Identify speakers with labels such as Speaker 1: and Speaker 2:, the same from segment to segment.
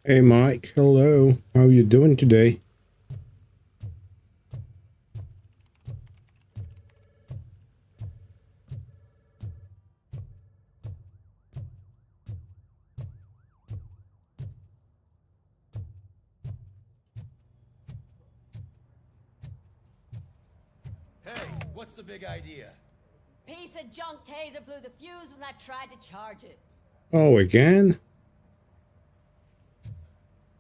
Speaker 1: Hey Mike, hello. How you doing today?
Speaker 2: Hey, what's the big idea?
Speaker 3: Piece of junk taser blew the fuse when I tried to charge it.
Speaker 1: Oh, again?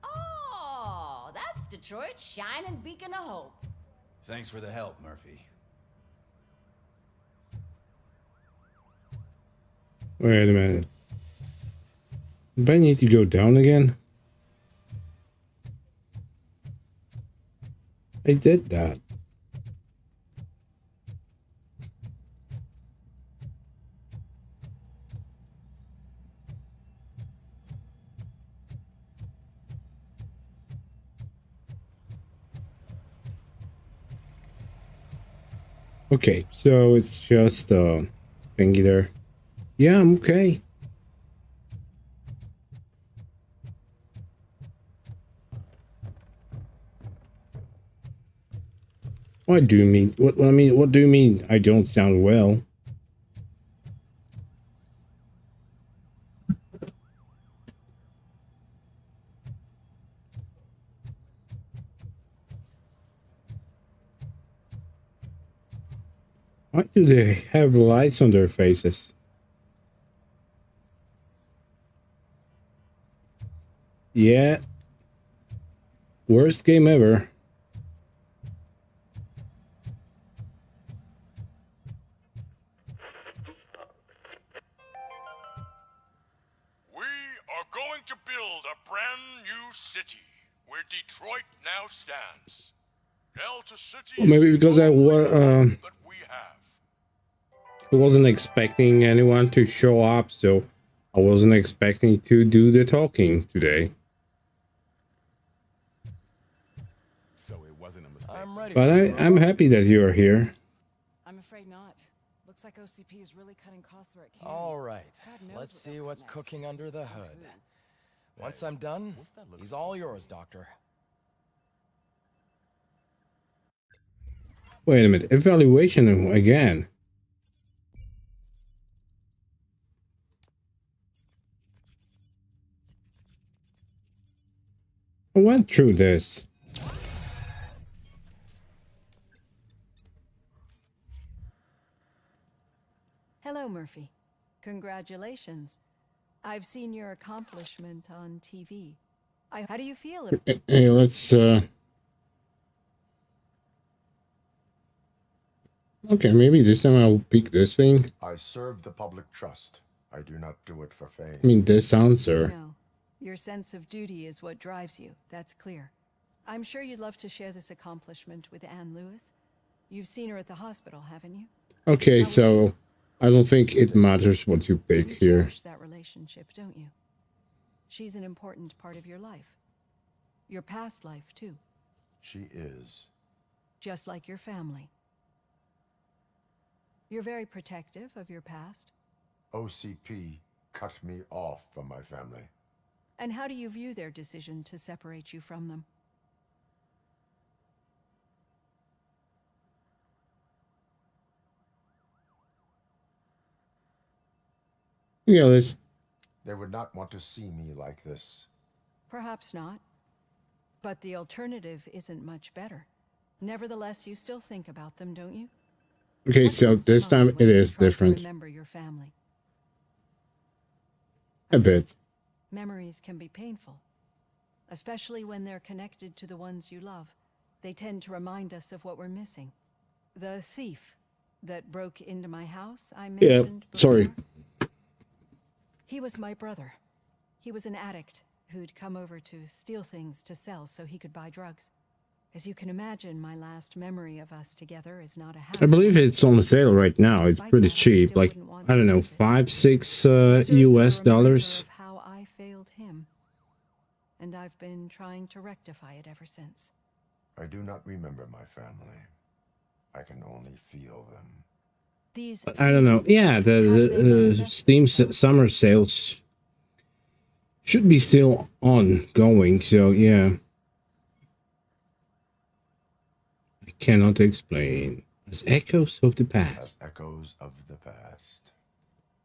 Speaker 3: Oh, that's Detroit's shining beacon of hope.
Speaker 2: Thanks for the help, Murphy.
Speaker 1: Wait a minute. Do I need to go down again? I did that. Okay, so it's just thingy there. Yeah, I'm okay. What do you mean? What do you mean I don't sound well? Why do they have lights on their faces? Yeah. Worst game ever.
Speaker 4: We are going to build a brand new city where Detroit now stands. Delta City
Speaker 1: Well, maybe
Speaker 4: is
Speaker 1: because
Speaker 4: the only hope that we have.
Speaker 1: I wasn't expecting anyone to show up, so I wasn't expecting to do the talking today.
Speaker 5: So it wasn't a mistake.
Speaker 2: I'm ready
Speaker 1: But
Speaker 2: for you,
Speaker 1: I'm
Speaker 2: Robo.
Speaker 1: happy that you're here.
Speaker 6: I'm afraid not. Looks like OCP is really cutting costs where it can.
Speaker 2: All right,
Speaker 6: God knows
Speaker 2: let's
Speaker 6: what
Speaker 2: see
Speaker 6: they'll
Speaker 2: what's
Speaker 6: cut next.
Speaker 2: cooking under the hood.
Speaker 6: Who?
Speaker 2: Once I'm done,
Speaker 5: What's that look
Speaker 2: he's
Speaker 5: like?
Speaker 2: all yours, Doctor.
Speaker 1: Wait a minute, evaluation again. I went through this.
Speaker 6: Hello, Murphy. Congratulations. I've seen your accomplishment on TV. How do you feel?
Speaker 1: Hey, let's okay, maybe this time I'll pick this thing.
Speaker 7: I serve the public trust. I do not do it for fame.
Speaker 1: I mean, this answer.
Speaker 6: No. Your sense of duty is what drives you. That's clear. I'm sure you'd love to share this accomplishment with Anne Lewis. You've seen her at the hospital, haven't you?
Speaker 1: Okay, so I don't think it matters what you pick
Speaker 6: You
Speaker 1: here.
Speaker 6: cherish that relationship, don't you? She's an important part of your life. Your past life, too.
Speaker 7: She is.
Speaker 6: Just like your family. You're very protective of your past.
Speaker 7: OCP cut me off from my family.
Speaker 6: And how do you view their decision to separate you from them?
Speaker 1: Yeah, let's.
Speaker 7: They would not want to see me like this.
Speaker 6: Perhaps not. But the alternative isn't much better. Nevertheless, you still think about them, don't you?
Speaker 1: Okay,
Speaker 6: What
Speaker 1: so
Speaker 6: comes to
Speaker 1: this time
Speaker 6: mind when
Speaker 1: it
Speaker 6: you
Speaker 1: is
Speaker 6: try to
Speaker 1: different.
Speaker 6: Remember your family.
Speaker 1: A bit.
Speaker 6: Memories can be painful, especially when they're connected to the ones you love. They tend to remind us of what we're missing. The thief that broke into my house, I
Speaker 1: Yeah,
Speaker 6: mentioned before.
Speaker 1: sorry.
Speaker 6: He was my brother. He was an addict who'd come over to steal things to sell so he could buy drugs. As you can imagine, my last memory of us together is not a happy
Speaker 1: I believe
Speaker 6: one.
Speaker 1: it's on sale right now. It's
Speaker 6: Despite
Speaker 1: pretty
Speaker 6: that, I
Speaker 1: cheap,
Speaker 6: still
Speaker 1: like
Speaker 6: wouldn't want
Speaker 1: I don't
Speaker 6: to
Speaker 1: know,
Speaker 6: lose it.
Speaker 1: 5-6
Speaker 6: It serves as a
Speaker 1: US
Speaker 6: reminder
Speaker 1: dollars.
Speaker 6: of how I failed him. And I've been trying to rectify it ever since.
Speaker 7: I do not remember my family. I can only feel them.
Speaker 6: These
Speaker 1: I don't know.
Speaker 6: feelings,
Speaker 1: Yeah,
Speaker 6: how do they
Speaker 1: the
Speaker 6: manifest
Speaker 1: Steam
Speaker 6: themselves?
Speaker 1: summer sales Should be still ongoing, so yeah. I cannot explain. As echoes of the past.
Speaker 7: As echoes of the past.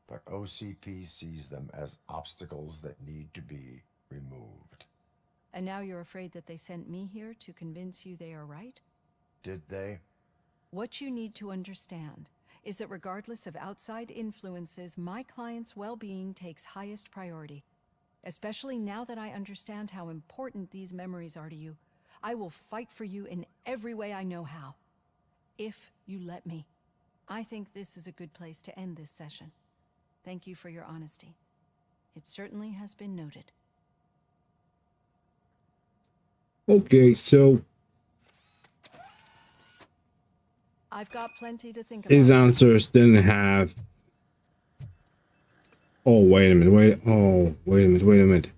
Speaker 7: But OCP sees them as obstacles that need to be removed.
Speaker 6: And now you're afraid that they sent me here to convince you they are right?
Speaker 7: Did they?
Speaker 6: What you need to understand is that regardless of outside influences, my client's well-being takes highest priority. Especially now that I understand how important these memories are to you, I will fight for you in every way I know how. If you let me. I think this is a good place to end this session. Thank you for your honesty. It certainly has been noted.
Speaker 1: Okay, so
Speaker 6: I've got plenty to think
Speaker 1: his
Speaker 6: about.
Speaker 1: answers didn't have. Oh, wait a minute. Wait a minute.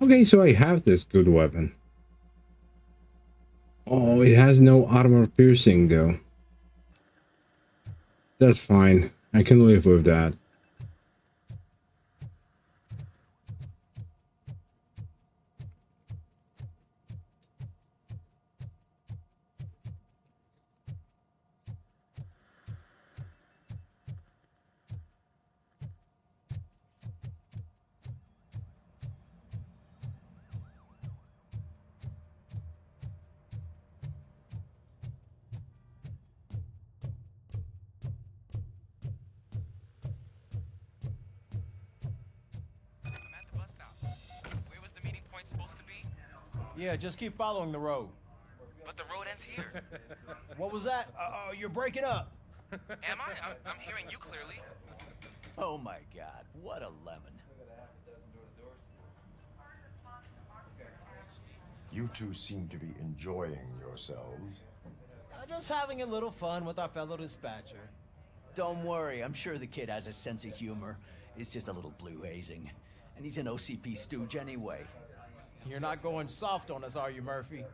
Speaker 1: Okay, so I have this good weapon. Oh, it has no armor piercing though. That's fine. I can live with that.
Speaker 8: Where was the meeting point supposed to be?
Speaker 2: Yeah, just keep following the road.
Speaker 8: But the road ends here.
Speaker 2: What was that? You're breaking up.
Speaker 8: Am I? I'm hearing you clearly.
Speaker 2: Oh my god, what a lemon.
Speaker 7: You two seem to be enjoying yourselves.
Speaker 2: Just having a little fun with our fellow dispatcher.
Speaker 9: Don't worry, I'm sure the kid has a sense of humor. It's just a little blue hazing. And he's an OCP stooge anyway.
Speaker 2: You're not going soft on us, are you, Murphy?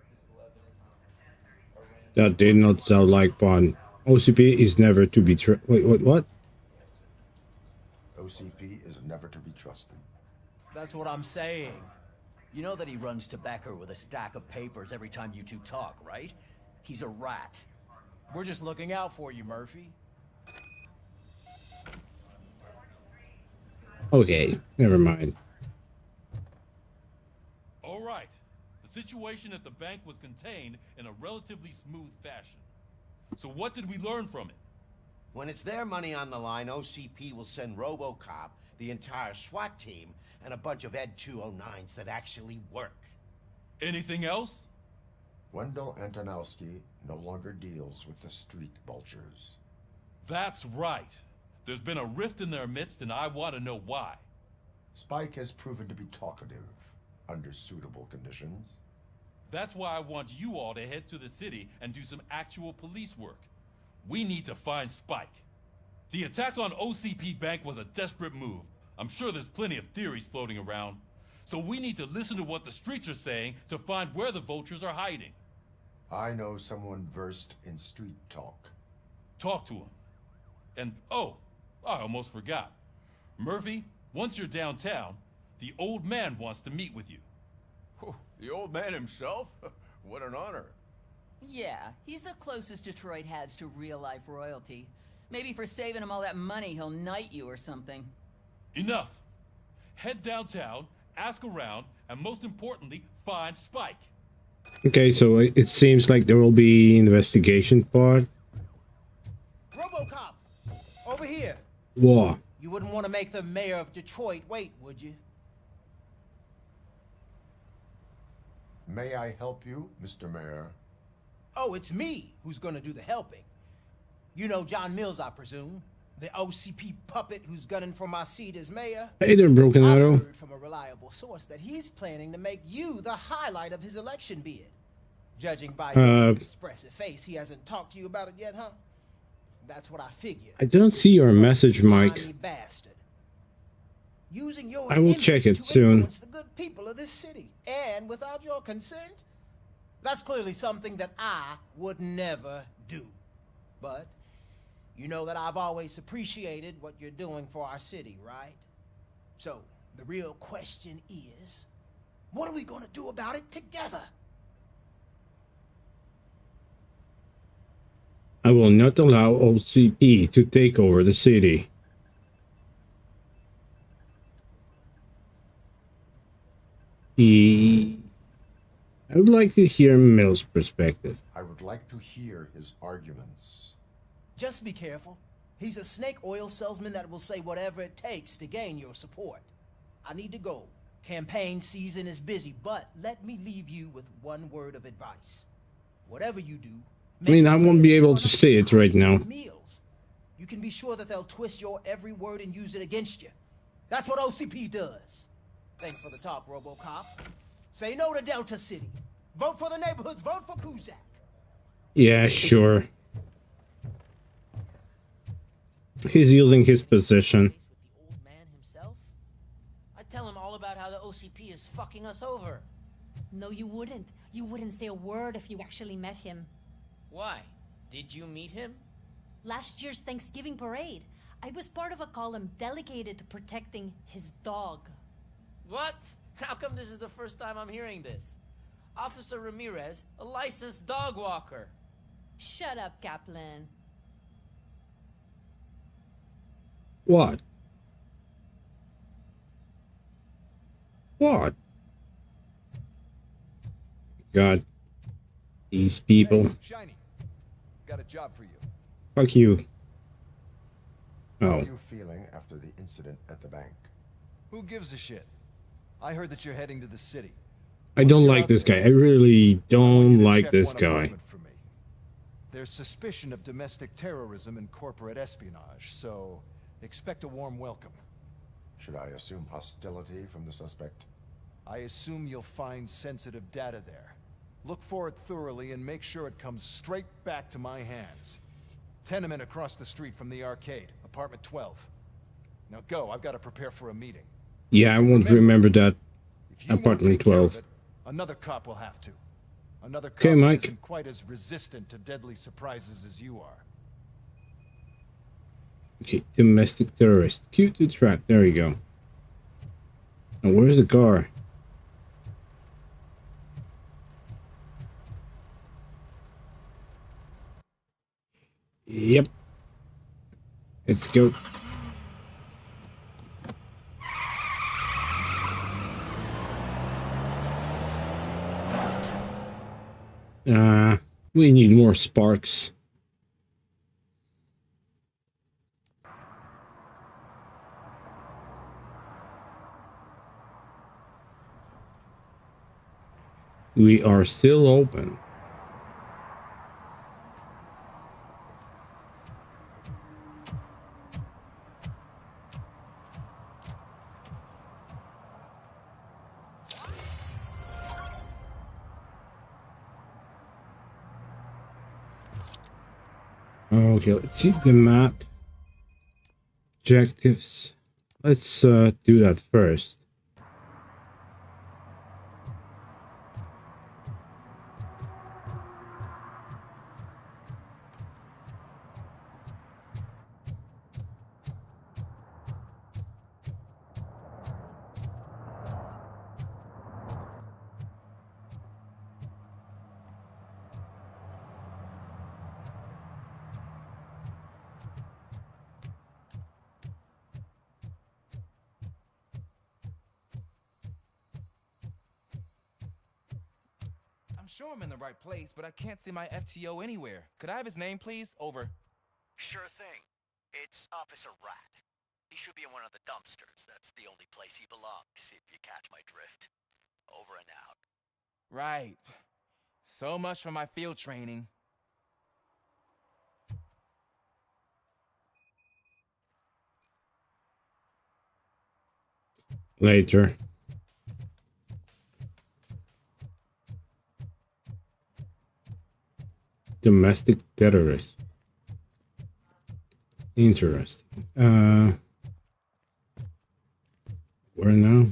Speaker 1: That did not sound like fun. OCP is never to be Wait, what?
Speaker 7: OCP is never to be trusted.
Speaker 2: That's what I'm saying.
Speaker 9: You know that he runs tobacco with a stack of papers every time you two talk, right? He's a rat.
Speaker 2: We're just looking out for you, Murphy.
Speaker 1: Okay, never mind.
Speaker 10: All right. The situation at the bank was contained in a relatively smooth fashion. So what did we learn from it?
Speaker 11: When it's their money on the line, OCP will send RoboCop, the entire SWAT team, and a bunch of Ed 209s that actually work.
Speaker 10: Anything else?
Speaker 7: Wendell Antonowski no longer deals with the street vultures.
Speaker 10: That's right. There's been a rift in their midst, and I want to know why.
Speaker 7: Spike has proven to be talkative under suitable conditions.
Speaker 10: That's why I want you all to head to the city and do some actual police work. We need to find Spike. The attack on OCP Bank was a desperate move. I'm sure there's plenty of theories floating around. So we need to listen to what the streets are saying to find where the vultures are hiding.
Speaker 7: I know someone versed in street talk.
Speaker 10: Talk to him. And, oh, I almost forgot. Murphy, once you're downtown, the old man wants to meet with you.
Speaker 5: Oh, the old man himself? What an honor.
Speaker 3: Yeah, he's the closest Detroit has to real-life royalty. Maybe for saving him all that money, he'll knight you or something.
Speaker 10: Enough. Head downtown, ask around, and most importantly, find Spike.
Speaker 1: Okay, so it seems like there will be investigation part.
Speaker 2: RoboCop! Over here!
Speaker 1: What?
Speaker 2: You wouldn't want to make the mayor of Detroit wait, would you?
Speaker 7: May I help you, Mr. Mayor?
Speaker 2: Oh, it's me who's gonna do the helping. You know John Mills, I presume? The OCP puppet who's gunning for my seat as mayor?
Speaker 1: Hey there, Broken
Speaker 2: I've
Speaker 1: Arrow.
Speaker 2: heard from a reliable source that he's planning to make you the highlight of his election bid. Judging by your expressive face, he hasn't talked to you about it yet, huh? That's what I figured.
Speaker 1: I don't see your message,
Speaker 2: Slimy
Speaker 1: Mike.
Speaker 2: bastard. Using your
Speaker 1: I will check it
Speaker 2: influence to
Speaker 1: soon.
Speaker 2: influence the good people of this city, and without your consent, that's clearly something that I would never do. But you know that I've always appreciated what you're doing for our city, right? So, The real question is, what are we gonna do about it together?
Speaker 1: I will not allow OCP to take over the city. I would like to hear Mill's perspective.
Speaker 7: I would like to hear his arguments.
Speaker 2: Just be careful. He's a snake oil salesman that will say whatever it takes to gain your support. I need to go. Campaign season is busy, but let me leave you with one word of advice. Whatever you do,
Speaker 1: I mean, I won't be able to say it right now.
Speaker 2: meals. You can be sure that they'll twist your every word and use it against you. That's what OCP does. Thanks for the talk, RoboCop. Say no to Delta City. Vote for the neighborhoods. Vote for Kuzak.
Speaker 1: Yeah, sure. He's using his position.
Speaker 12: The old man himself? I'd tell him all about how the OCP is fucking us over.
Speaker 13: No, you wouldn't. You wouldn't say a word if you actually met him.
Speaker 12: Why? Did you meet him?
Speaker 13: Last year's Thanksgiving parade, I was part of a column delegated to protecting his dog.
Speaker 12: What? How come this is the first time I'm hearing this? Officer Ramirez, a licensed dog walker.
Speaker 13: Shut up, Kaplan.
Speaker 1: What? What? God. These people.
Speaker 5: Hey, Shiny. Got a job for you.
Speaker 1: Fuck you.
Speaker 7: How
Speaker 1: Oh.
Speaker 7: are you feeling after the incident at the bank?
Speaker 5: Who gives a shit? I heard that you're heading to the city.
Speaker 1: I don't like this guy. I really don't like this guy.
Speaker 5: For me. There's suspicion of domestic terrorism and corporate espionage, so expect a warm welcome.
Speaker 7: Should I assume hostility from the suspect?
Speaker 5: I assume you'll find sensitive data there. Look for it thoroughly and make sure it comes straight back to my hands. Tenement across the street from the arcade, apartment 12. Now go, I've got to prepare for a meeting.
Speaker 1: Yeah, I won't remember that.
Speaker 5: If you won't
Speaker 1: Apartment
Speaker 5: take care of
Speaker 1: 12.
Speaker 5: it, another cop will have to. Another cop
Speaker 1: Okay,
Speaker 5: that
Speaker 1: Mike.
Speaker 5: isn't quite as resistant to deadly surprises as you are.
Speaker 1: Okay, domestic terrorist. Q to track. There you go. Now, where's the car? Yep. Let's go. We need more sparks. We are still open. Okay, let's see the map. Objectives. Let's do that first.
Speaker 8: I'm sure I'm in the right place, but I can't see my FTO anywhere. Could I have his name, please? Over.
Speaker 9: Sure thing. It's Officer Rat. He should be in one of the dumpsters. That's the only place he belongs, if you catch my drift. Over and out.
Speaker 8: Right. So much for my field training.
Speaker 1: Later. Domestic terrorist. Interesting. Where now?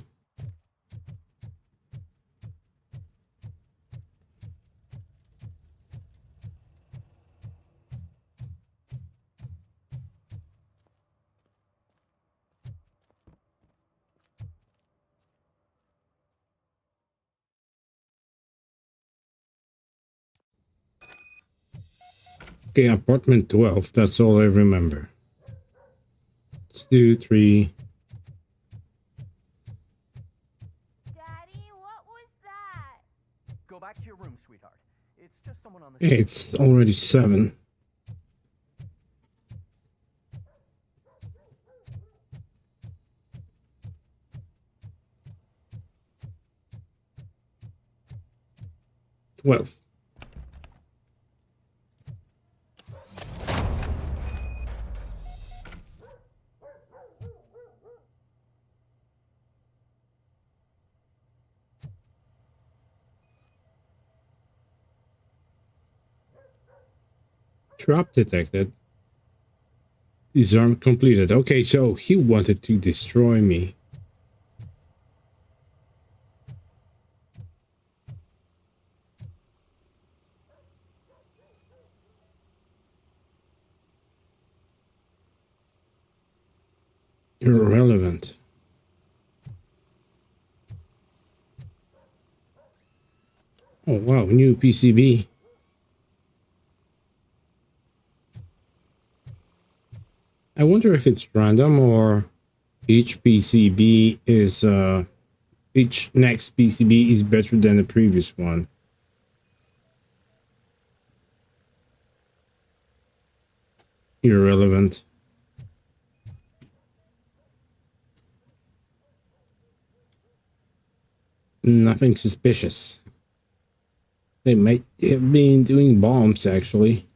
Speaker 1: Okay, apartment 12. That's all I remember. 2, 3.
Speaker 14: Daddy, what was that?
Speaker 15: Go back to your room, sweetheart. It's just someone on the
Speaker 1: Hey, it's already 7. Well, trap detected. Disarm completed. Okay, so he wanted to destroy me. Irrelevant. Oh wow, new PCB. I wonder if it's random or each PCB is each next PCB is better than the previous one. Irrelevant. Nothing suspicious. They might have been doing bombs actually.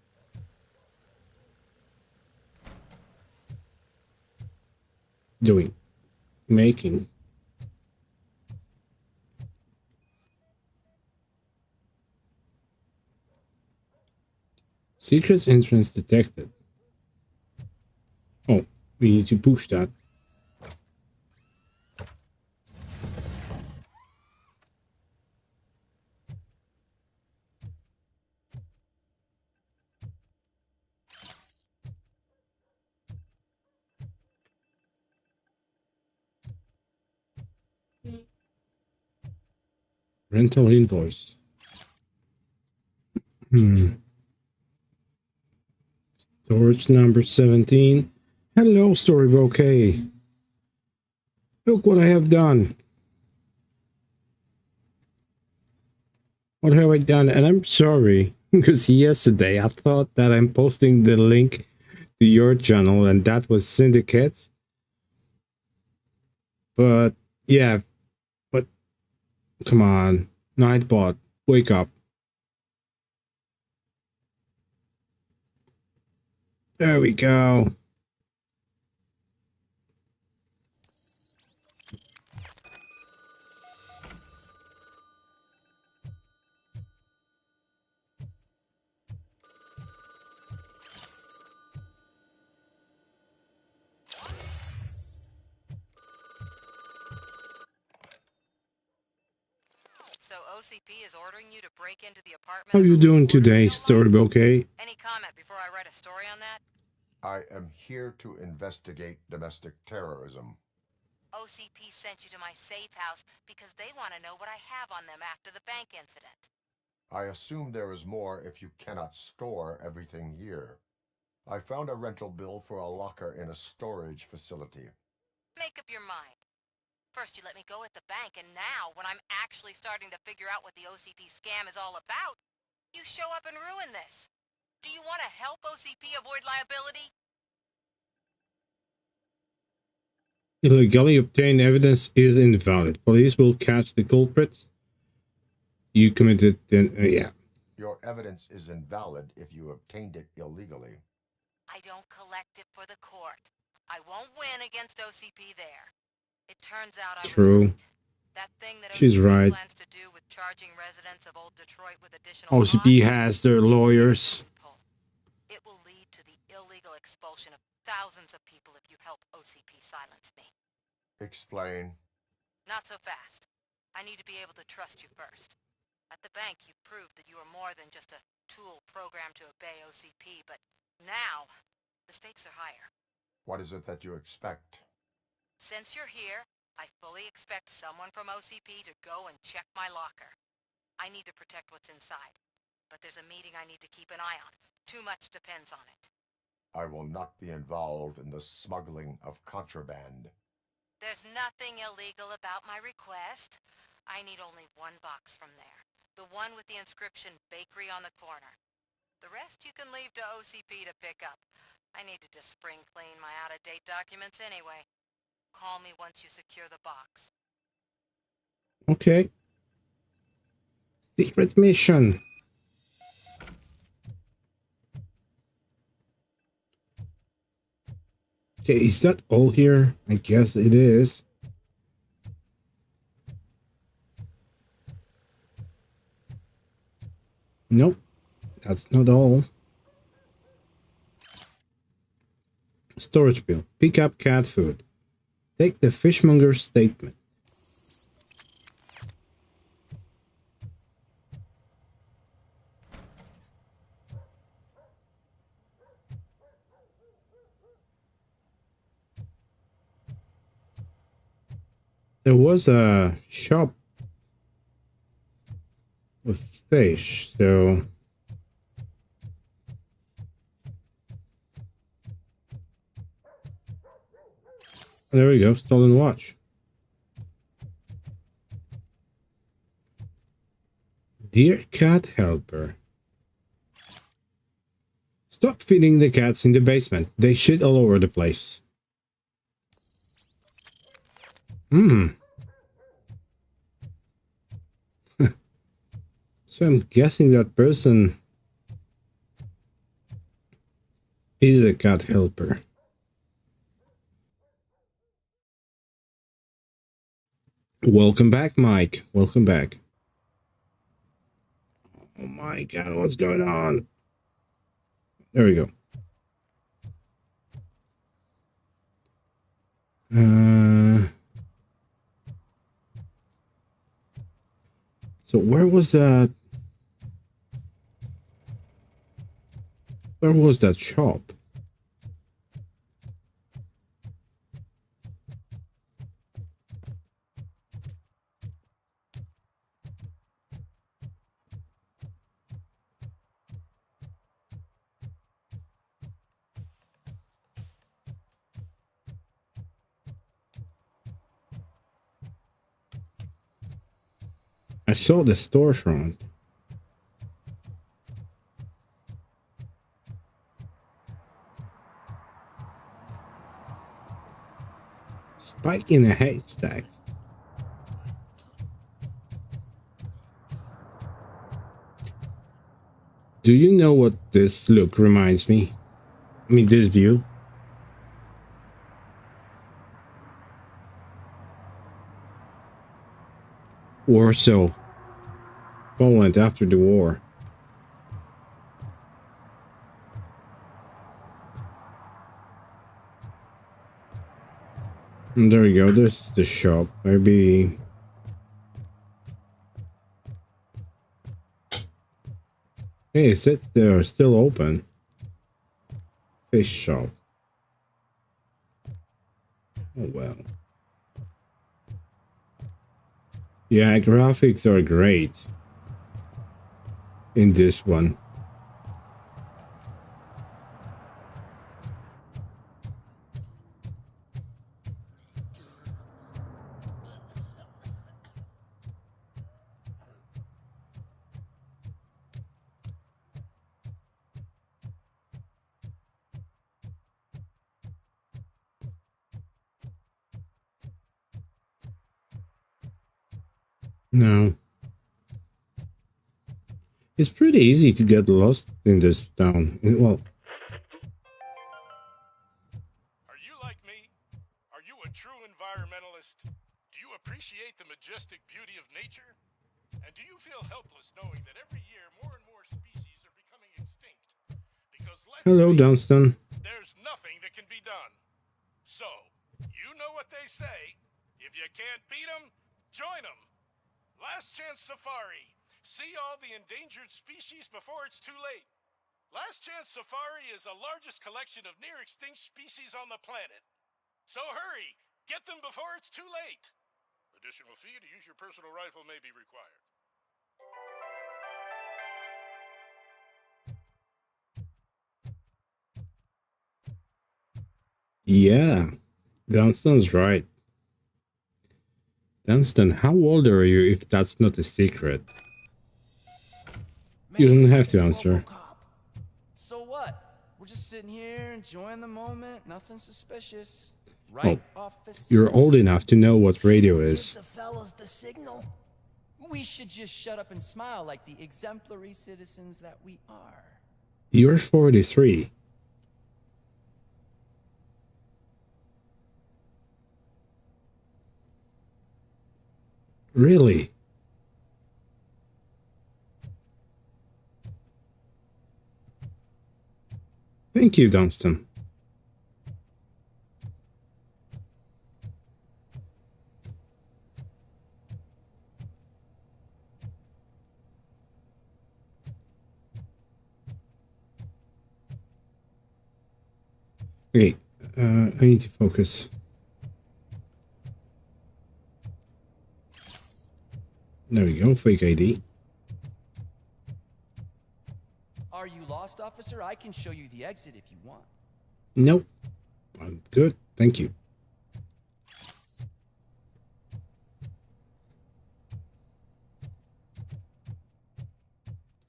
Speaker 1: Making. Secret entrance detected. Oh, we need to push that. Rental invoice. Storage number 17. Hello, Storybook. Okay. Look what I have done. What have I done? And I'm sorry, because yesterday I thought that I'm posting the link to your channel and that was Syndicate. But, yeah. But, come on. Nightbot, wake up. There we go.
Speaker 16: So OCP is ordering you to break into the apartment.
Speaker 1: How you doing today, Storybook? Okay.
Speaker 16: Any comment before I write a story on that?
Speaker 7: I am here to investigate domestic terrorism.
Speaker 16: OCP sent you to my safe house because they want to know what I have on them after the bank incident.
Speaker 7: I assume there is more if you cannot store everything here. I found a rental bill for a locker in a storage facility.
Speaker 16: Make up your mind. First you let me go at the bank, and now, when I'm actually starting to figure out what the OCP scam is all about, you show up and ruin this. Do you want to help OCP avoid liability?
Speaker 1: Illegally obtained evidence is invalid. Police will catch the culprits. You committed, then, yeah.
Speaker 7: Your evidence is invalid if you obtained it illegally.
Speaker 16: I don't collect it for the court. I won't win against OCP there. It turns out I was right. That thing that
Speaker 1: She's right.
Speaker 16: plans to do with charging residents of old Detroit with additional
Speaker 1: OCP has their lawyers.
Speaker 16: It will lead to the illegal expulsion of thousands of people if you help OCP silence me.
Speaker 7: Explain.
Speaker 16: Not so fast. I need to be able to trust you first. At the bank, you proved that you are more than just a tool programmed to obey OCP, but now, the stakes are higher.
Speaker 7: What is it that you expect?
Speaker 16: Since you're here, I fully expect someone from OCP to go and check my locker. I need to protect what's inside.
Speaker 9: but there's a meeting I need to keep an eye on. Too much depends on it.
Speaker 7: I will not be involved in the smuggling of contraband.
Speaker 9: There's nothing illegal about my request. I need only one box from there. The one with the inscription Bakery on the corner. The rest you can leave to OCP to pick up. I need to just spring clean my out-of-date documents anyway. Call me once you secure the box.
Speaker 1: Okay. Secret mission. Okay, is that all here? I guess it is. Nope, that's not all. Storage bill. Pick up cat food. Take the fishmonger's statement. There was a shop with fish, so there we go, stolen watch. Dear cat helper, stop feeding the cats in the basement. They shit all over the place. So I'm guessing that person is a cat helper. Welcome back, Mike. Welcome back. Oh my god, what's going on? There we go. So where was that? Where was that shop? I saw the storefront. Spike in a haystack. Do you know what this look reminds me? I mean, this view. Warsaw, Poland after the war. And there you go, this is the shop. Maybe... Hey, it says they're still open. Fish shop. Oh well. Yeah, graphics are great in this one. No. It's pretty easy to get lost in this town. Well,
Speaker 4: are you like me? Are you a true environmentalist? Do you appreciate the majestic beauty of nature? And do you feel helpless knowing that every year more and more species are becoming extinct? Because
Speaker 1: hello, Dunstan.
Speaker 4: There's nothing that can be done. So, you know what they say. If you can't beat them, join them. Last Chance Safari. See all the endangered species before it's too late. Last Chance Safari is the largest collection of near-extinct species on the planet. So hurry! Get them before it's too late! Additional fee to use your personal rifle may be required.
Speaker 1: Yeah, Dunston's right. Dunston, how old are you if that's not a secret? You don't have to answer.
Speaker 12: So what? We're just sitting here enjoying the moment. Nothing suspicious.
Speaker 1: Oh,
Speaker 12: Right, officer?
Speaker 1: you're old enough to know what radio
Speaker 2: Give
Speaker 1: is.
Speaker 2: the fellas the signal.
Speaker 12: We should just shut up and smile like the exemplary citizens that we are.
Speaker 1: You're 43. Really? Thank you, Dunstan. Okay, I need to focus. There we go, fake ID.
Speaker 12: Are you lost, officer? I can show you the exit if you want.
Speaker 1: Nope, I'm good, thank you.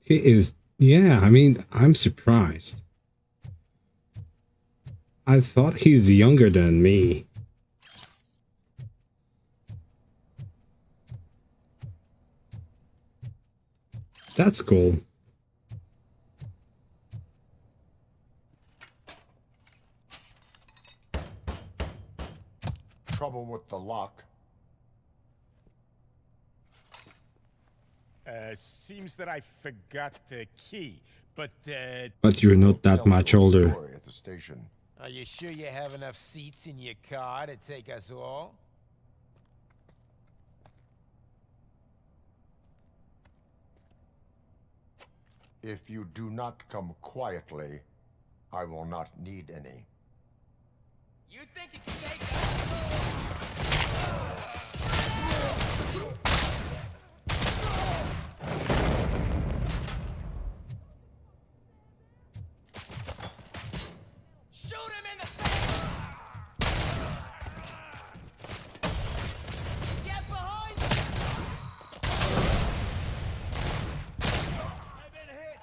Speaker 1: He is, yeah, I mean, I'm surprised. I thought he's younger than me. That's cool.
Speaker 7: Trouble with the lock.
Speaker 17: Seems that I forgot the key, but
Speaker 1: But you're not that much older.
Speaker 7: At the station.
Speaker 17: Are you sure you have enough seats in your car to take us all?
Speaker 7: If you do not come quietly, I will not need any.
Speaker 12: You think you can take us? Shoot him in the face! Get behind me! I've been hit!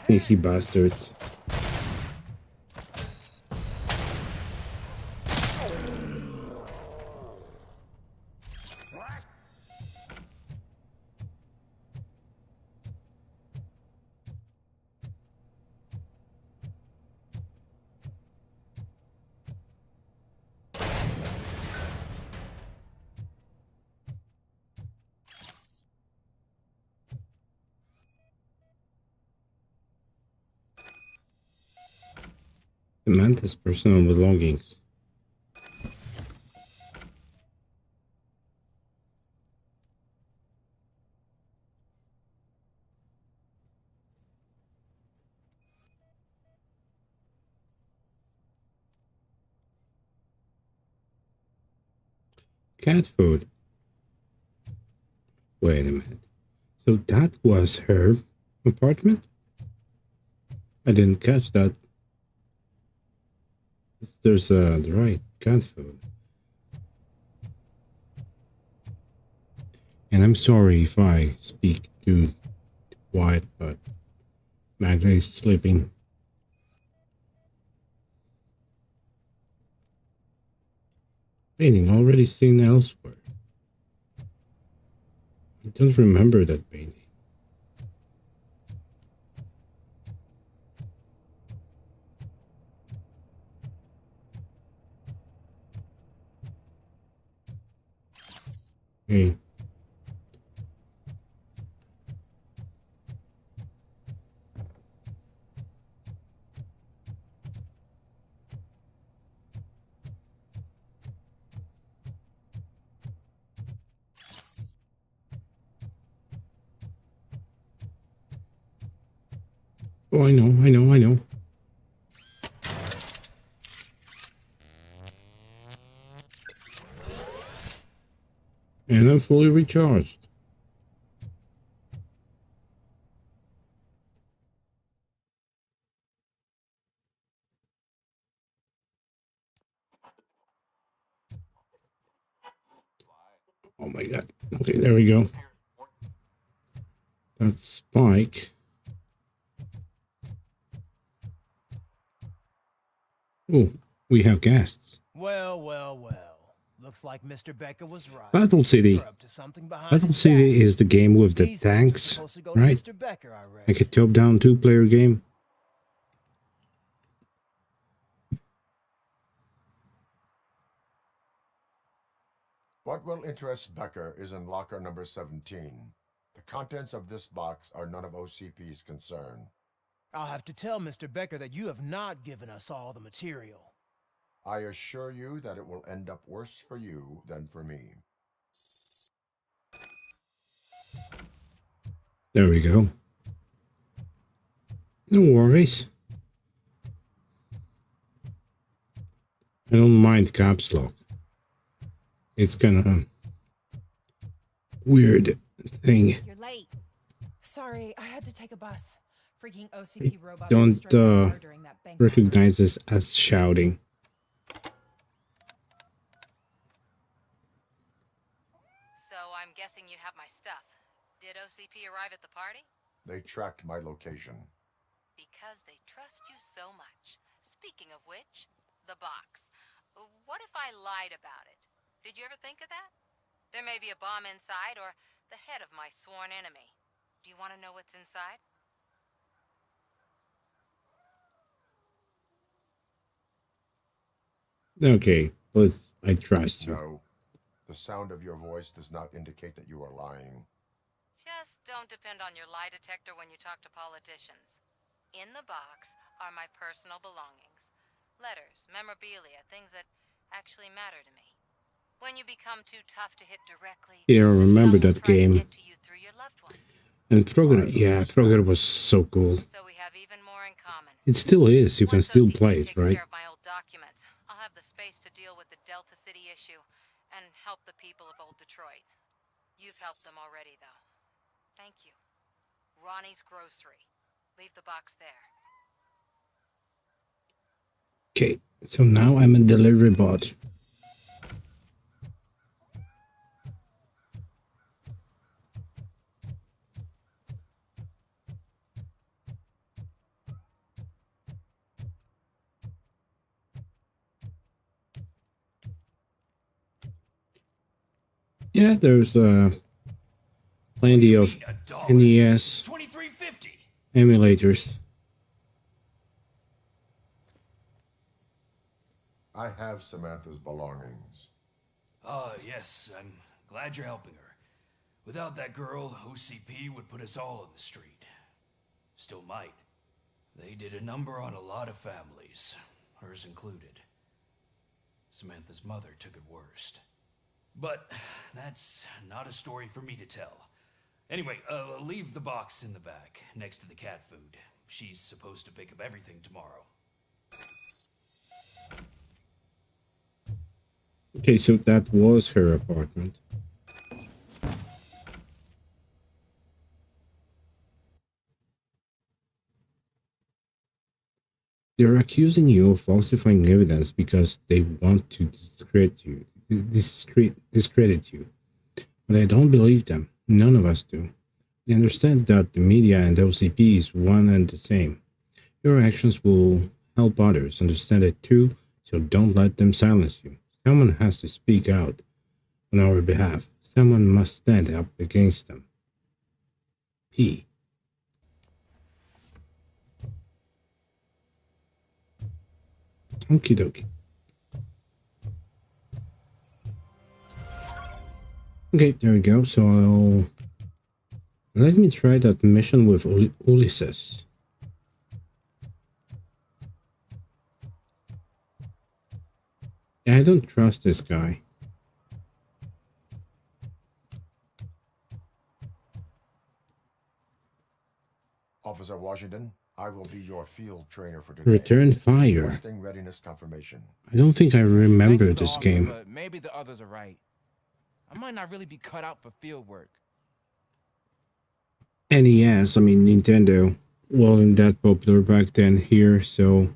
Speaker 1: Sneaky bastards. Samantha's personal belongings. Cat food. Wait a minute. So that was her apartment? I didn't catch that. There's right, cat food. And I'm sorry if I speak too quiet, but Magda is sleeping. Painting already seen elsewhere. I don't remember that painting. Hey. Oh, I know. And I'm fully recharged. Oh my god. Okay, there we go. That's Spike. Oh, we have guests.
Speaker 2: Well, well, well. Looks like Mr. Becker was right.
Speaker 1: Battle City.
Speaker 2: You're up to something behind
Speaker 1: Battle
Speaker 2: his
Speaker 1: City
Speaker 2: back.
Speaker 1: is the game with the
Speaker 2: These things are
Speaker 1: tanks,
Speaker 2: supposed to go to
Speaker 1: right?
Speaker 2: Mr. Becker, I reckon.
Speaker 1: Like a top-down two-player game.
Speaker 7: What will interest Becker is in locker number 17. The contents of this box are none of OCP's concern.
Speaker 2: I'll have to tell Mr. Becker that you have not given us all the material.
Speaker 7: I assure you that it will end up worse for you than for me.
Speaker 1: There we go. No worries. I don't mind caps lock. It's kind of weird thing.
Speaker 18: You're late. Sorry, I had to take a bus. Freaking OCP robots
Speaker 1: Don't
Speaker 18: destroyed my car during that bank
Speaker 1: recognize this as shouting.
Speaker 9: So I'm guessing you have my stuff. Did OCP arrive at the party?
Speaker 7: They tracked my location.
Speaker 9: Because they trust you so much. Speaking of which, the box. What if I lied about it? Did you ever think of that? There may be a bomb inside or the head of my sworn enemy. Do you want to know what's inside?
Speaker 1: Okay, I trust you.
Speaker 7: No. The sound of your voice does not indicate that you are lying.
Speaker 9: Just don't depend on your lie detector when you talk to politicians. In the box are my personal belongings. Letters, memorabilia, things that actually matter to me. When you become too tough to hit directly,
Speaker 1: Yeah, I remember that game. And Frogger, yeah, Frogger was so cool.
Speaker 9: So we have even more in common.
Speaker 1: It still is. You can still play it, right?
Speaker 9: Care of my old documents. I'll have the space to deal with the Delta City issue and help the people of Old Detroit. You've helped them already, though. Thank you. Ronnie's Grocery. Leave the box there.
Speaker 1: Okay, so now I'm a delivery bot. Yeah, there's plenty of NES emulators.
Speaker 7: I have Samantha's belongings.
Speaker 19: Yes, I'm glad you're helping her. Without that girl, OCP would put us all on the street. Still might. They did a number on a lot of families, hers included. Samantha's mother took it worst. But that's not a story for me to tell. Anyway, leave the box in the back, next to the cat food. She's supposed to pick up everything tomorrow.
Speaker 1: Okay, so that was her apartment. They're accusing you of falsifying evidence because they want to discredit you. But I don't believe them. None of us do. We understand that the media and OCP is one and the same. Your actions will help others understand it too, so don't let them silence you. Someone has to speak out on our behalf. Someone must stand up against them. P. Okie dokie. Okay, there we go. So let me try that mission with Ulysses. I don't trust this guy.
Speaker 7: Officer Washington, I will be your field trainer for today.
Speaker 1: Return fire.
Speaker 7: Requesting readiness confirmation.
Speaker 1: I don't think I remember this game.
Speaker 8: But maybe the others are right. I might not really be cut out for field work.
Speaker 1: NES, I mean Nintendo, wasn't that popular back then here, so...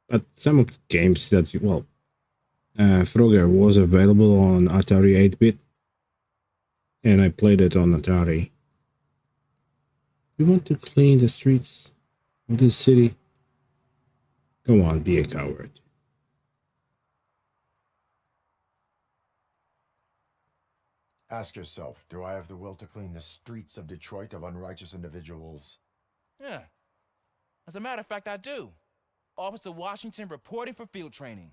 Speaker 1: But some of the games that, well, Frogger was available on Atari 8-bit, and I played it on Atari. You want to clean the streets of this city? Go on, be a coward.
Speaker 7: Ask yourself, do I have the will to clean the streets of Detroit of unrighteous individuals?
Speaker 8: Yeah. As a matter of fact, I do. Officer Washington reporting for field training.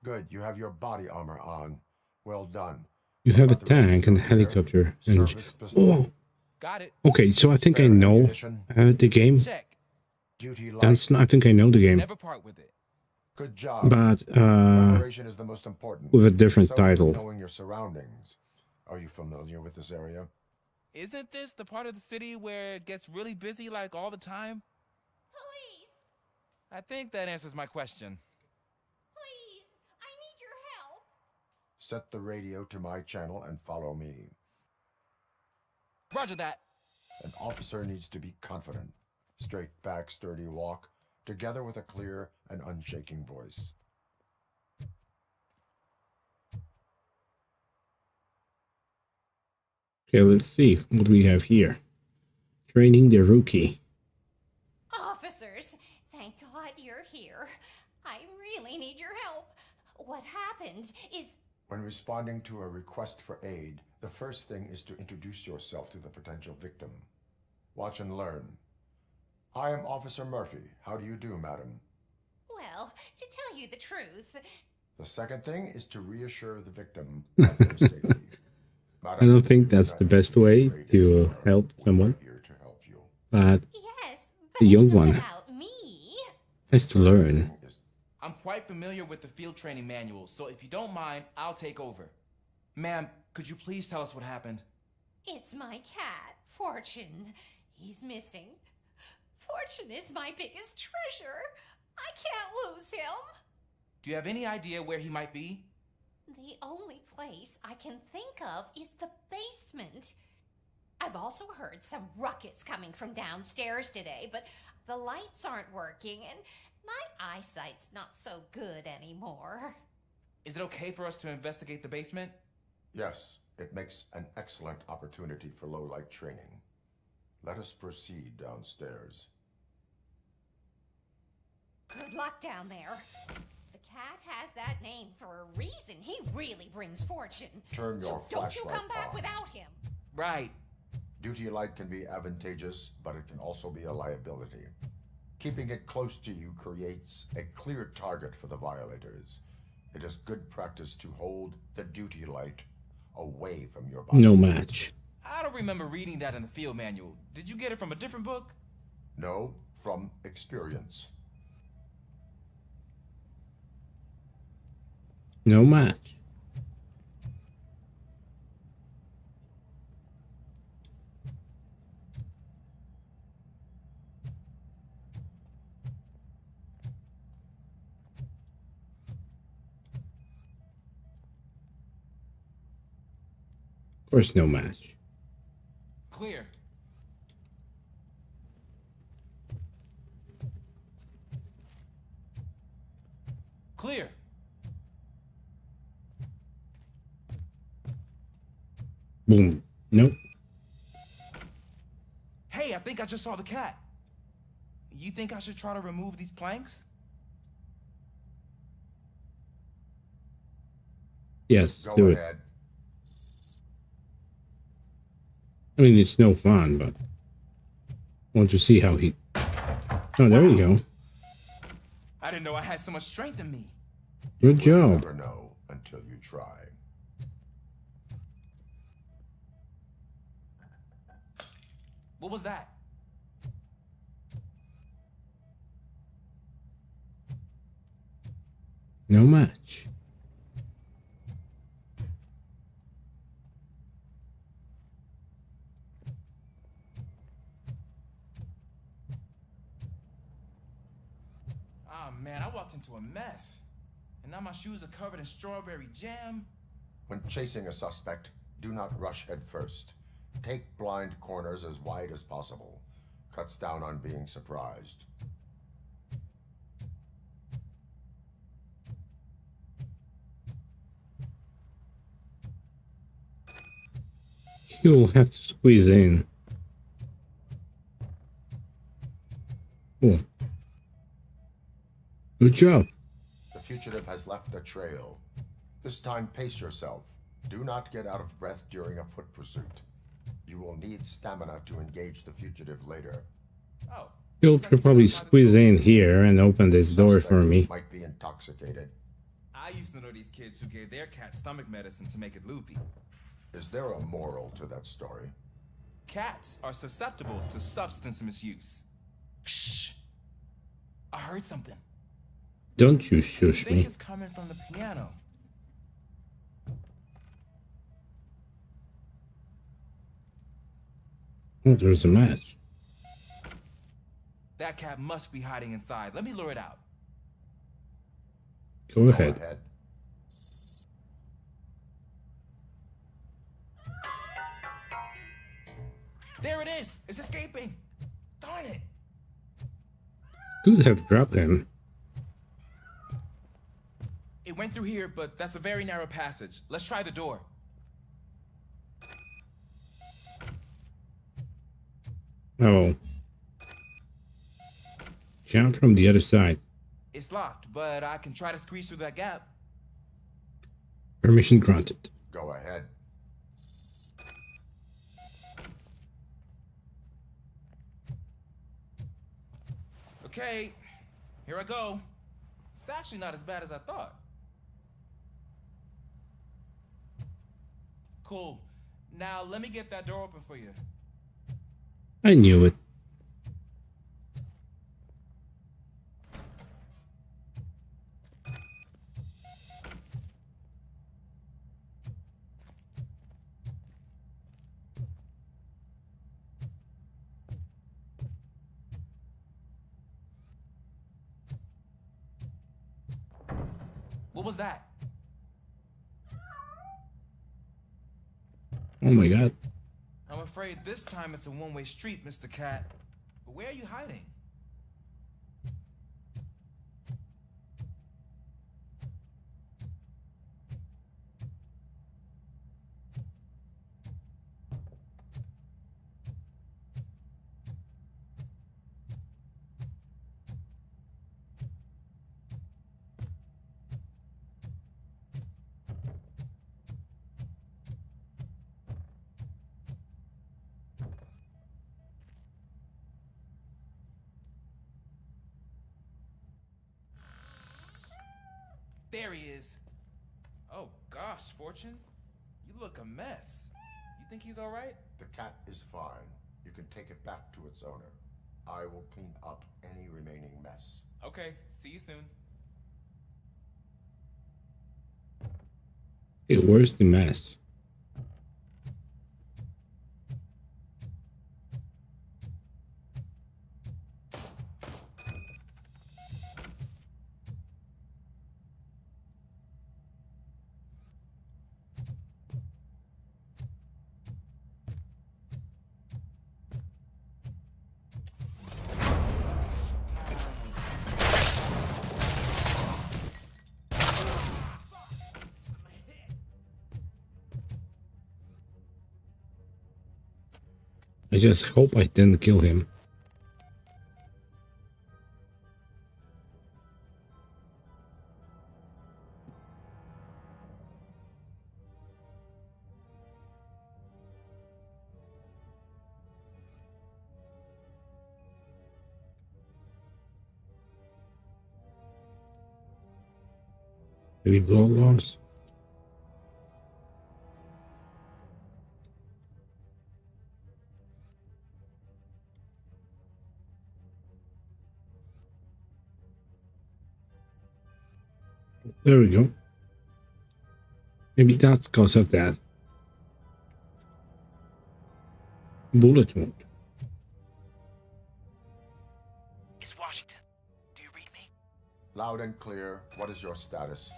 Speaker 7: Good, you have your body armor on. Well done.
Speaker 1: You have a tank and a helicopter and... Oh!
Speaker 8: Got it.
Speaker 1: Okay, so I think I know the game.
Speaker 8: Check.
Speaker 1: That's not, I think I know the game.
Speaker 8: Never part with it.
Speaker 7: Good job.
Speaker 1: But
Speaker 7: Preparation is the most important.
Speaker 1: with a different
Speaker 7: So is
Speaker 1: title.
Speaker 7: knowing your surroundings. Are you familiar with this area?
Speaker 8: Isn't this the part of the city where it gets really busy like all the time?
Speaker 14: Police!
Speaker 8: I think that answers my question.
Speaker 14: Please! I need your help!
Speaker 7: Set the radio to my channel and follow me.
Speaker 8: Roger that.
Speaker 7: An officer needs to be confident. Straight back, sturdy walk, together with a clear and unshaking voice.
Speaker 1: Okay, let's see what we have here. Training the rookie.
Speaker 13: Officers, thank God you're here. I really need your help. What happened is...
Speaker 7: When responding to a request for aid, the first thing is to introduce yourself to the potential victim. Watch and learn. I am Officer Murphy. How do you do, madam?
Speaker 13: Well, to tell you the truth...
Speaker 7: The second thing is to reassure the victim of their safety.
Speaker 1: I don't think that's the best way to help someone. But
Speaker 13: Yes,
Speaker 1: the young one
Speaker 13: about me.
Speaker 1: has to learn.
Speaker 8: I'm quite familiar with the field training manual, so if you don't mind, I'll take over. Ma'am, could you please tell us what happened?
Speaker 13: It's my cat, Fortune. He's missing. Fortune is my biggest treasure. I can't lose him.
Speaker 8: Do you have any idea where he might be?
Speaker 13: The only place I can think of is the basement. I've also heard some ruckus coming from downstairs today, but the lights aren't working and my eyesight's not so good anymore.
Speaker 8: Is it okay for us to investigate the basement?
Speaker 7: Yes, it makes an excellent opportunity for low-light training. Let us proceed downstairs.
Speaker 13: Good luck down there. The cat has that name for a reason. He really brings fortune.
Speaker 7: Turn your
Speaker 13: So don't you
Speaker 7: flashlight
Speaker 13: come back
Speaker 7: on.
Speaker 13: without him.
Speaker 8: Right.
Speaker 7: Duty light can be advantageous, but it can also be a liability. Keeping it close to you creates a clear target for the violators. It is good practice to hold the duty light away from your body.
Speaker 1: No match.
Speaker 8: I don't remember reading that in the field manual. Did you get it from a different book?
Speaker 7: No, from experience.
Speaker 1: No match. Of course, no match.
Speaker 8: Clear. Clear.
Speaker 1: Boom. Nope.
Speaker 8: Hey, I think I just saw the cat. You think I should try to remove these planks?
Speaker 1: Yes,
Speaker 7: Go
Speaker 1: do it.
Speaker 7: ahead.
Speaker 1: I mean, it's no fun, but I want to see how he... Oh, there you go.
Speaker 8: I didn't know I had so much strength in me.
Speaker 1: Good
Speaker 7: You'll
Speaker 1: job.
Speaker 7: never know until you try.
Speaker 8: What was that?
Speaker 1: No match.
Speaker 8: Ah, man, I walked into a mess. And now my shoes are covered in strawberry jam.
Speaker 7: When chasing a suspect, do not rush head first. Take blind corners as wide as possible. Cuts down on being surprised.
Speaker 1: You'll have to squeeze in. Oh. Good job.
Speaker 7: The fugitive has left a trail. This time, pace yourself. Do not get out of breath during a foot pursuit. You will need stamina to engage the fugitive later.
Speaker 8: Oh.
Speaker 1: You'll probably squeeze in here and open this door for me.
Speaker 7: Might be intoxicated.
Speaker 8: I used to know these kids who gave their cat stomach medicine to make it loopy.
Speaker 7: Is there a moral to that story?
Speaker 8: Cats are susceptible to substance misuse. Shh. I heard something.
Speaker 1: Don't you
Speaker 8: I
Speaker 1: shush
Speaker 8: think
Speaker 1: me.
Speaker 8: it's coming from the piano.
Speaker 1: Oh, there's a match.
Speaker 8: That cat must be hiding inside. Let me lure it out.
Speaker 1: Go ahead.
Speaker 8: There it is! It's escaping! Darn it!
Speaker 1: Could have grabbed him.
Speaker 8: It went through here, but that's a very narrow passage. Let's try the door.
Speaker 1: Oh. Jump from the other side.
Speaker 8: It's locked, but I can try to squeeze through that gap.
Speaker 1: Permission granted.
Speaker 7: Go ahead.
Speaker 8: Okay, here I go. It's actually not as bad as I thought. Cool. Now let me get that door open for you.
Speaker 1: I knew it.
Speaker 8: What was that?
Speaker 1: Oh my god.
Speaker 8: I'm afraid this time it's a one-way street, Mr. Cat. But where are you hiding? There he is. Oh gosh, Fortune. You look a mess. You think he's all right?
Speaker 7: The cat is fine. You can take it back to its owner. I will clean up any remaining mess.
Speaker 8: Okay, see you soon.
Speaker 1: Hey, where's the mess? I just hope I didn't kill him. Maybe blood loss. There we go. Maybe that's because of that. Bullet wound.
Speaker 11: It's Washington. Do you read me?
Speaker 7: Loud and clear. What is your status?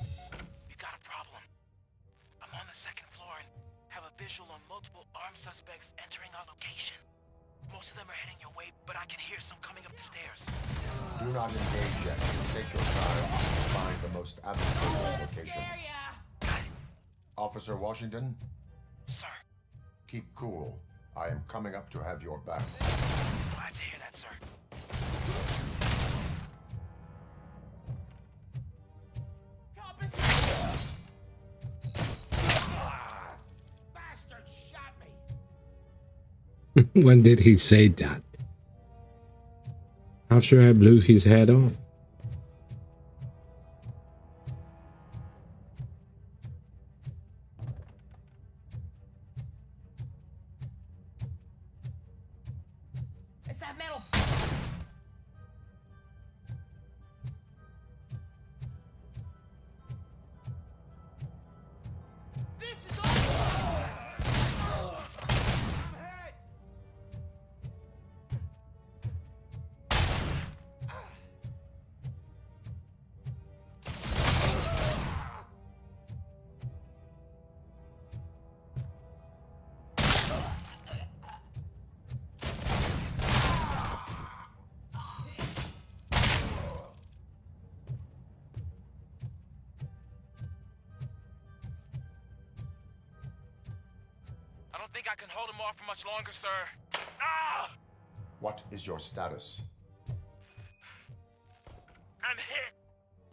Speaker 11: We got a problem. I'm on the second floor and have a visual on multiple armed suspects entering our location. Most of them are heading your way, but I can hear some coming up the stairs.
Speaker 7: Do not engage yet. Take your time to find the most advantageous location. Officer Washington?
Speaker 11: Sir,
Speaker 7: Keep cool. I am coming up to have your back.
Speaker 11: Glad to hear that, sir. Bastard shot me.
Speaker 1: When did he say that? After I blew his head off?
Speaker 12: It's that metal. This is all.
Speaker 11: I don't think I can hold him off for much longer, sir. Ah!
Speaker 7: What is your status?
Speaker 11: I'm hit.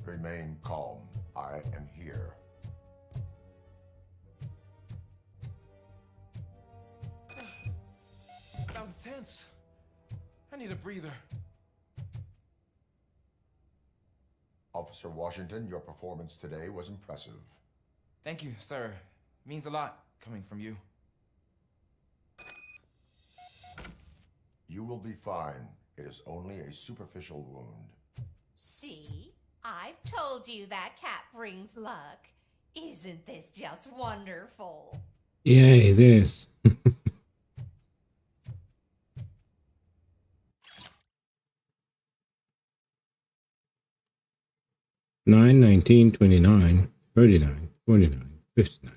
Speaker 7: Remain calm. I am here.
Speaker 8: That was tense. I need a breather.
Speaker 7: Officer Washington, your performance today was impressive.
Speaker 8: Thank you, sir. Means a lot coming from you.
Speaker 7: You will be fine. It is only a superficial wound.
Speaker 13: See? I've told you that cat brings luck. Isn't this just wonderful?
Speaker 1: Yeah, it is. 9, 19, 29, 39, 49, 59.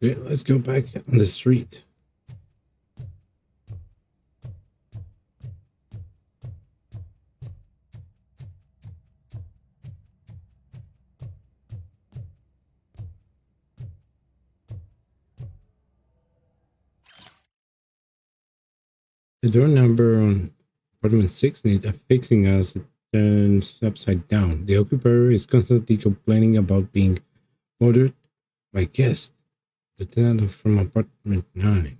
Speaker 1: Okay, let's go back on the street. The door number on apartment 6 needs fixing as it turns upside down. The occupier is constantly complaining about being bothered by guests. The tenant from apartment 9.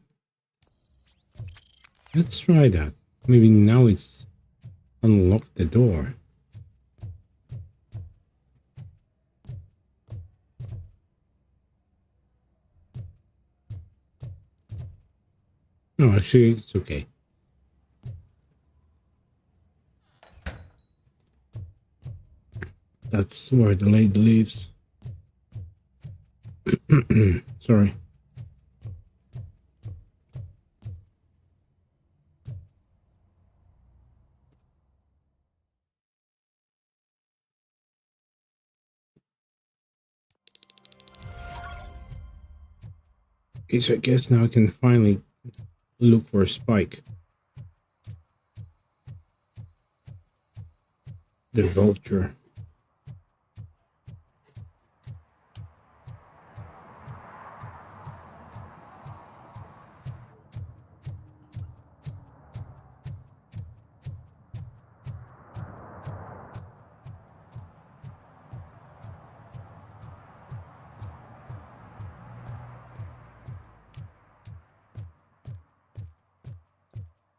Speaker 1: Let's try that. Maybe now it's unlocked the door. No, actually, it's okay. That's where the lady lives. Sorry. Okay, so I guess now I can finally look for Spike. The vulture.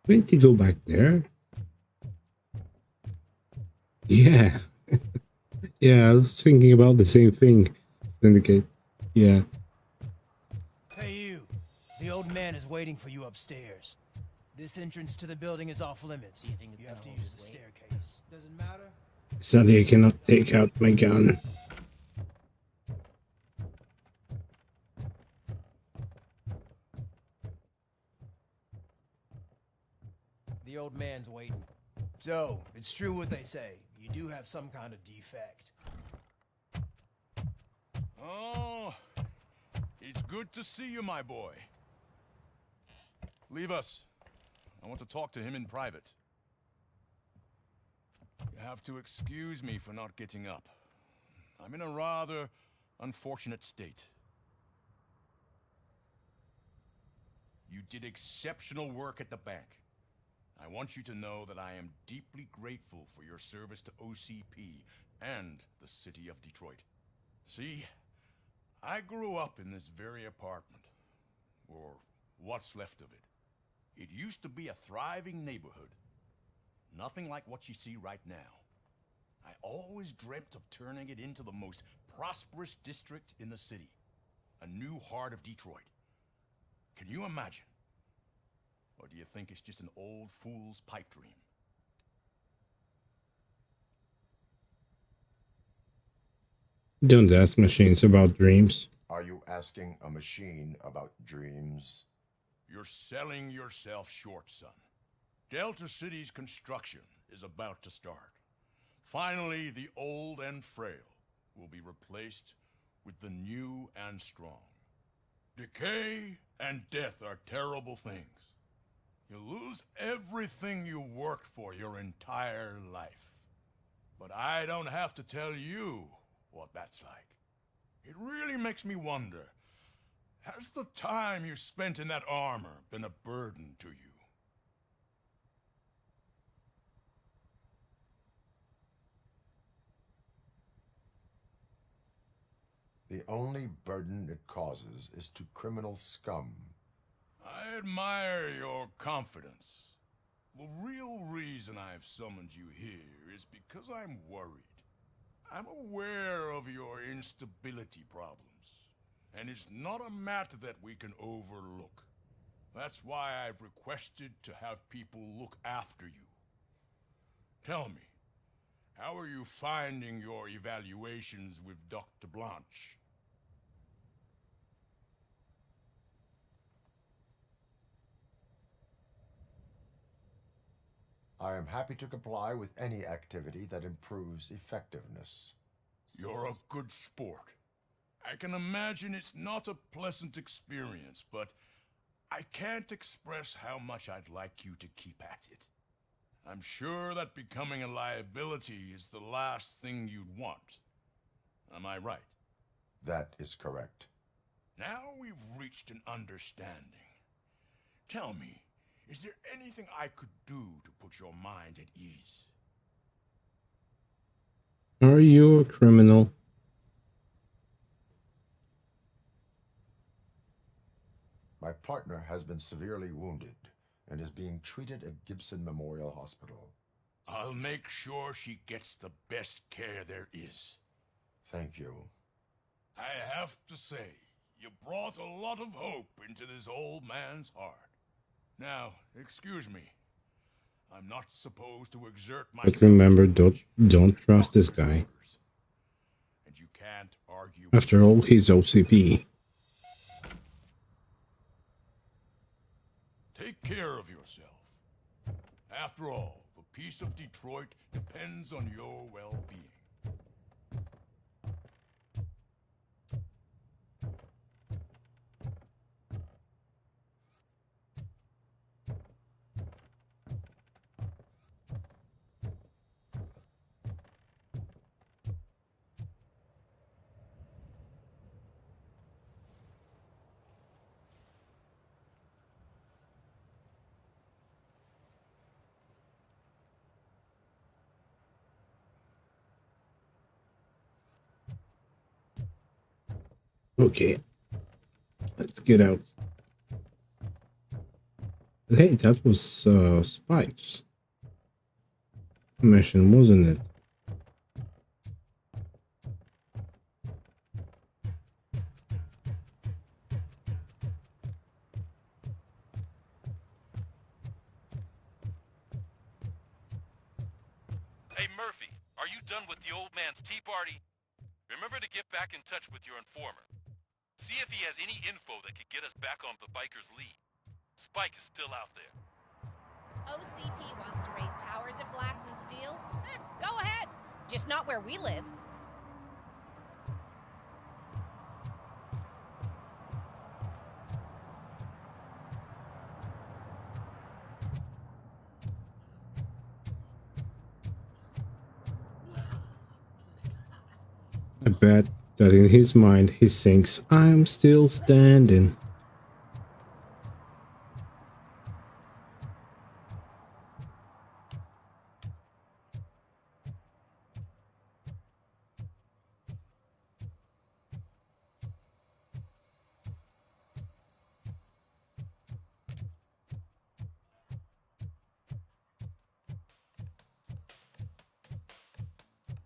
Speaker 1: We need to go back there. Yeah. Yeah, I was thinking about the same thing. Syndicate. Yeah.
Speaker 2: Hey, you. The old man is waiting for you upstairs. This entrance to the building is off limits. You think you have to use the staircase. Doesn't matter.
Speaker 1: Sadly, I cannot take out my gun.
Speaker 2: The old man's waiting. So, it's true what they say. You do have some kind of defect.
Speaker 4: Oh, it's good to see you, my boy. Leave us. I want to talk to him in private. You have to excuse me for not getting up. I'm in a rather unfortunate state. You did exceptional work at the bank. I want you to know that I am deeply grateful for your service to OCP and the city of Detroit. See, I grew up in this very apartment, or what's left of it. It used to be a thriving neighborhood. Nothing like what you see right now. I always dreamt of turning it into the most prosperous district in the city. A new heart of Detroit. Can you imagine? Or do you think it's just an old fool's pipe dream?
Speaker 1: Don't ask machines about dreams.
Speaker 7: Are you asking a machine about dreams?
Speaker 4: You're selling yourself short, son. Delta City's construction is about to start. Finally, the old and frail will be replaced with the new and strong. Decay and death are terrible things. You lose everything you worked for your entire life. But I don't have to tell you what that's like. It really makes me wonder, has the time you spent in that armor been a burden to you?
Speaker 7: The only burden it causes is to criminal scum.
Speaker 4: I admire your confidence. The real reason I've summoned you here is because I'm worried. I'm aware of your instability problems, and it's not a matter that we can overlook. That's why I've requested to have people look after you. Tell me, how are you finding your evaluations with Dr. Blanche?
Speaker 7: I am happy to comply with any activity that improves effectiveness.
Speaker 4: You're a good sport. I can imagine it's not a pleasant experience, but I can't express how much I'd like you to keep at it. I'm sure that becoming a liability is the last thing you'd want. Am I right?
Speaker 7: That is correct.
Speaker 4: Now we've reached an understanding. Tell me, is there anything I could do to put your mind at ease?
Speaker 1: Are you a criminal?
Speaker 7: My partner has been severely wounded and is being treated at Gibson Memorial Hospital.
Speaker 4: I'll make sure she gets the best care there is.
Speaker 7: Thank you.
Speaker 4: I have to say, you brought a lot of hope into this old man's heart. Now, excuse me. I'm not supposed to exert myself.
Speaker 1: But remember, don't trust this guy.
Speaker 4: And you can't argue.
Speaker 1: After all, he's OCP.
Speaker 4: Take care of yourself. After all, the peace of Detroit depends on your well-being.
Speaker 1: Okay, let's get out. Hey, that was Spike's mission, wasn't it?
Speaker 20: Hey, Murphy, are you done with the old man's tea party? Remember to get back in touch with your informer. See if he has any info that could get us back on the biker's lead. Spike is still out there.
Speaker 13: OCP wants to raise towers of glass and steel? Go ahead. Just not where we live.
Speaker 1: I bet that in his mind he thinks, I'm still standing.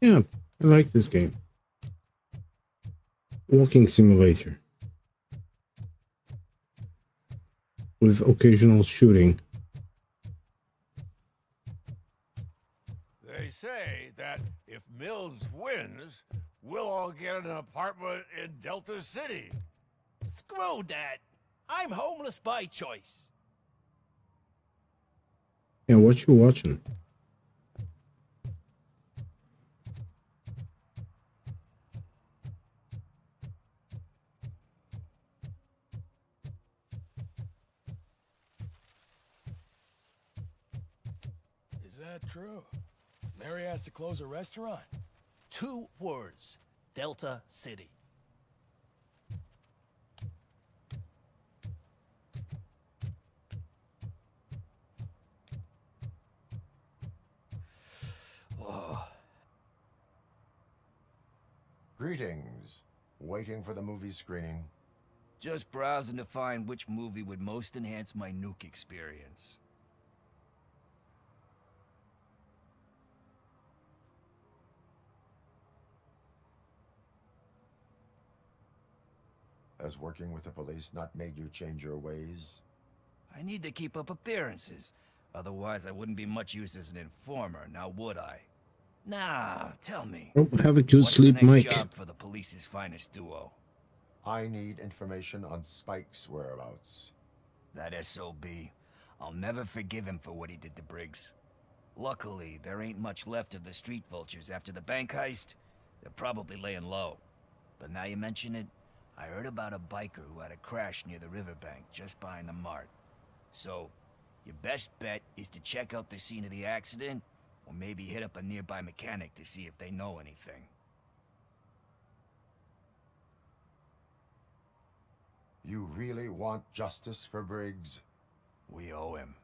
Speaker 1: Yeah, I like this game. Walking simulator. With occasional shooting.
Speaker 21: They say that if Mills wins, we'll all get an apartment in Delta City.
Speaker 12: Screw that. I'm homeless by choice.
Speaker 1: Yeah, what you watching?
Speaker 11: Is that true? Mary has to close a restaurant?
Speaker 12: 2 words. Delta City.
Speaker 11: Oh.
Speaker 7: Greetings. Waiting for the movie screening?
Speaker 19: Just browsing to find which movie would most enhance my nuke experience.
Speaker 7: Has working with the police not made you change your ways?
Speaker 19: I need to keep up appearances. Otherwise, I wouldn't be much use as an informer, now would I? Nah, tell me.
Speaker 1: Oh, have a good
Speaker 19: What's
Speaker 1: sleep,
Speaker 19: the next
Speaker 1: Mike.
Speaker 19: job for the police's finest duo?
Speaker 7: I need information on Spike's whereabouts.
Speaker 19: That SOB. I'll never forgive him for what he did to Briggs. Luckily, there ain't much left of the street vultures after the bank heist. They're probably laying low. But now you mention it, I heard about a biker who had a crash near the riverbank just behind the mart. So, your best bet is to check out the scene of the accident, or maybe hit up a nearby mechanic to see if they know anything.
Speaker 7: You really want justice for Briggs?
Speaker 19: We owe him.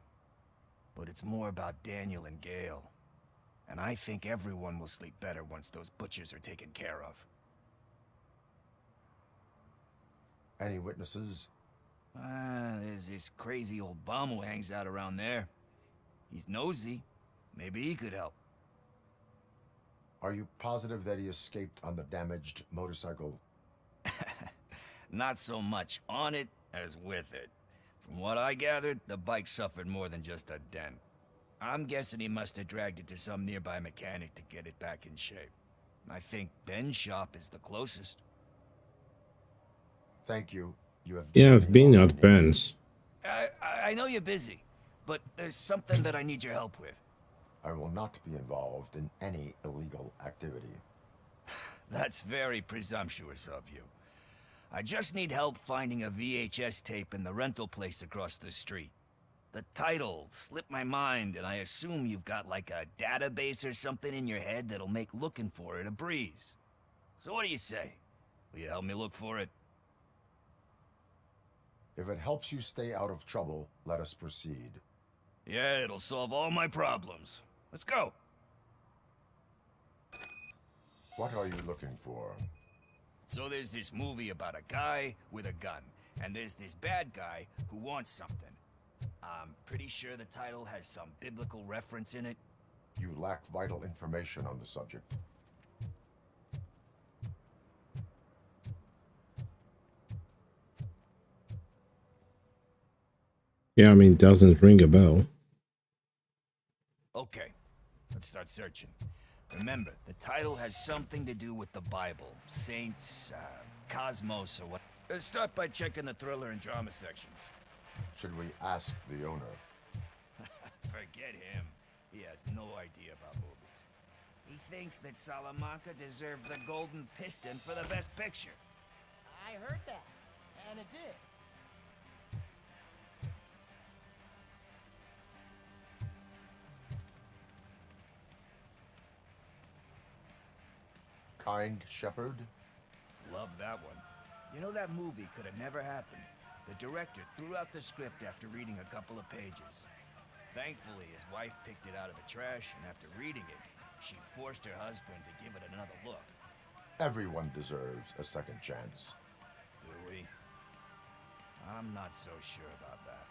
Speaker 19: But it's more about Daniel and Gale. And I think everyone will sleep better once those butchers are taken care of.
Speaker 7: Any witnesses?
Speaker 19: There's this crazy old bum who hangs out around there. He's nosy. Maybe he could help.
Speaker 7: Are you positive that he escaped on the damaged motorcycle?
Speaker 19: Not so much on it as with it. From what I gathered, the bike suffered more than just a dent. I'm guessing he must have dragged it to some nearby mechanic to get it back in shape. I think Ben's shop is the closest.
Speaker 7: Thank you. You have.
Speaker 1: Yeah, I've been at Ben's.
Speaker 19: I know you're busy, but there's something that I need your help with.
Speaker 7: I will not be involved in any illegal activity.
Speaker 19: That's very presumptuous of you. I just need help finding a VHS tape in the rental place across the street. The title slipped my mind, and I assume you've got like a database or something in your head that'll make looking for it a breeze. So what do you say? Will you help me look for it?
Speaker 7: If it helps you stay out of trouble, let us proceed.
Speaker 19: Yeah, it'll solve all my problems. Let's go.
Speaker 7: What are you looking for?
Speaker 19: So there's this movie about a guy with a gun, and there's this bad guy who wants something. I'm pretty sure the title has some biblical reference in it.
Speaker 7: You lack vital information on the subject.
Speaker 1: Yeah, I mean, doesn't ring a bell.
Speaker 19: Okay, let's start searching. Remember, the title has something to do with the Bible, saints, cosmos, or what. Let's start by checking the thriller and drama sections.
Speaker 7: Should we ask the owner?
Speaker 19: Forget him. He has no idea about movies. He thinks that Salamanca deserved the Golden Piston for the Best Picture.
Speaker 12: I heard that, and it did.
Speaker 7: kind shepherd?
Speaker 6: Love that one. You know, that movie could have never happened. The director threw out the script after reading a couple of pages. Thankfully, his wife picked it out of the trash, and after reading it, she forced her husband to give it another look.
Speaker 7: Everyone deserves a second chance.
Speaker 6: Do we? I'm not so sure about that.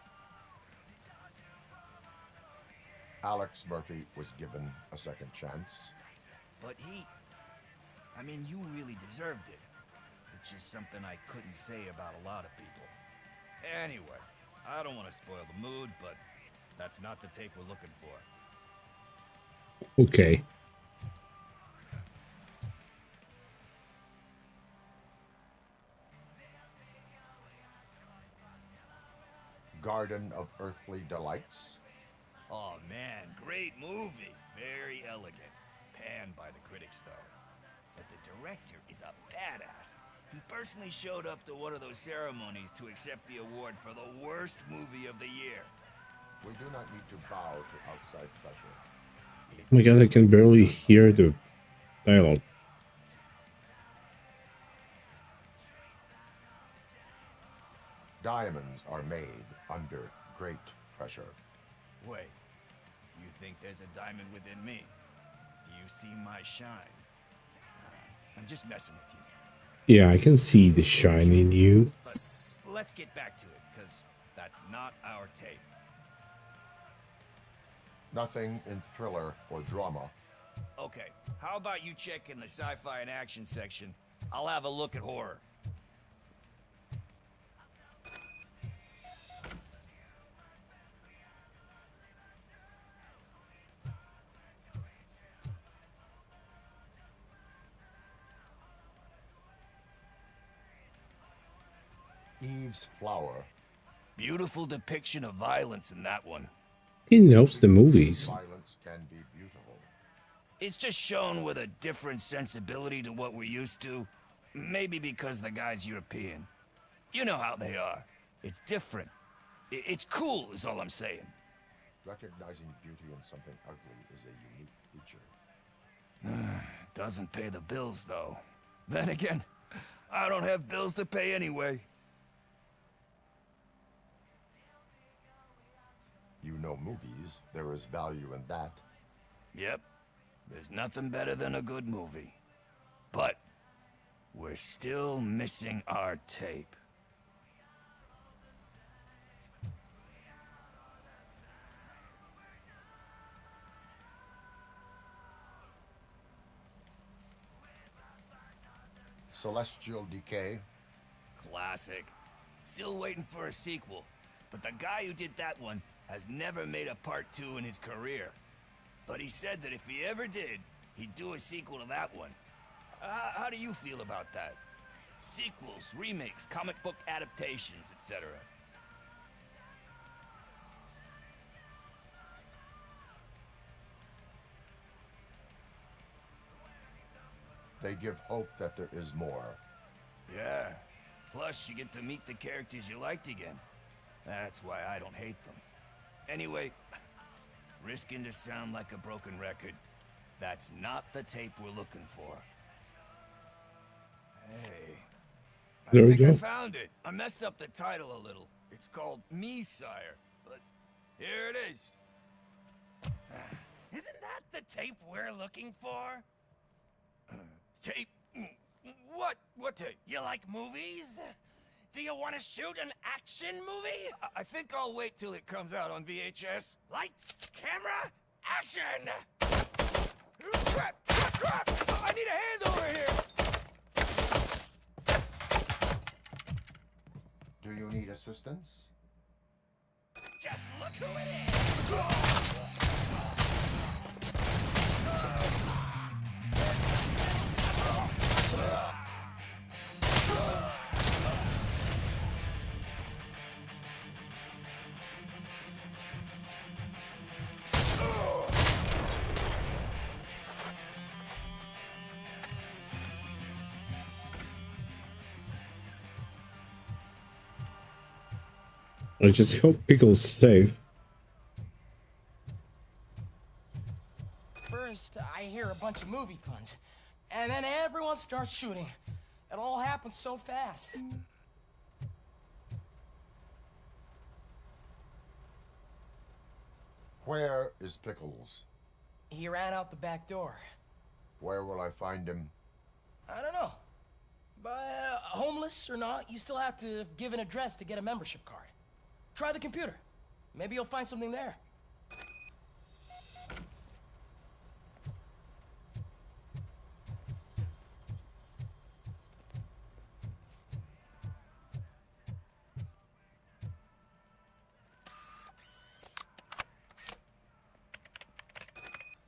Speaker 7: Alex Murphy was given a second chance.
Speaker 6: But I mean, you really deserved it. Which is something I couldn't say about a lot of people. Anyway, I don't want to spoil the mood, but that's not the tape we're looking for.
Speaker 1: Okay.
Speaker 7: Garden of Earthly Delights.
Speaker 6: Oh man, great movie. Very elegant. Panned by the critics, though. But the director is a badass. He personally showed up to one of those ceremonies to accept the award for the worst movie of the year.
Speaker 7: We do not need to bow to outside pressure.
Speaker 1: Oh my god, I can barely hear the dialogue.
Speaker 7: Diamonds are made under great pressure.
Speaker 6: Wait, you think there's a diamond within me? Do you see my shine? I'm just messing with you.
Speaker 1: Yeah, I can see the shine in you.
Speaker 6: But let's get back to it, because that's not our tape.
Speaker 7: Nothing in thriller or drama.
Speaker 6: Okay, how about you check in the sci-fi and action section? I'll have a look at horror.
Speaker 7: Eve's Flower.
Speaker 6: Beautiful depiction of violence in that one.
Speaker 1: He knows the movies.
Speaker 7: Violence can be beautiful.
Speaker 6: It's just shown with a different sensibility to what we're used to. Maybe because the guy's European. You know how they are. It's different. It's cool, is all I'm saying.
Speaker 7: Recognizing beauty in something ugly is a unique feature.
Speaker 6: Doesn't pay the bills, though. Then again, I don't have bills to pay anyway.
Speaker 7: You know movies. There is value in that.
Speaker 6: Yep. There's nothing better than a good movie. But we're still missing our tape.
Speaker 7: Celestial Decay.
Speaker 6: Classic. Still waiting for a sequel. But the guy who did that one has never made a part 2 in his career. But he said that if he ever did, he'd do a sequel to that one. How do you feel about that? Sequels, remakes, comic book adaptations, etc.
Speaker 7: They give hope that there is more.
Speaker 6: Yeah. Plus, you get to meet the characters you liked again. That's why I don't hate them. Anyway, risking to sound like a broken record, that's not the tape we're looking for. Hey.
Speaker 1: There we
Speaker 6: I think
Speaker 1: go.
Speaker 6: I found it. I messed up the title a little. It's called Me, Sire. But here it is.
Speaker 11: Isn't that the tape we're looking for?
Speaker 6: Tape? What tape?
Speaker 11: You like movies? Do you want to shoot an action movie?
Speaker 6: I think I'll wait till it comes out on VHS.
Speaker 11: Lights, camera, action!
Speaker 6: Crap! Crap! I need a hand over here!
Speaker 7: Do you need assistance?
Speaker 11: Just look who it is!
Speaker 1: I just hope Pickle's safe.
Speaker 15: First, I hear a bunch of movie puns.
Speaker 11: And then everyone starts shooting. It all happens so fast.
Speaker 7: Where is Pickles?
Speaker 11: He ran out the back door.
Speaker 7: Where will I find him?
Speaker 11: I don't know. But homeless or not, you still have to give an address to get a membership card. Try the computer. Maybe you'll find something there.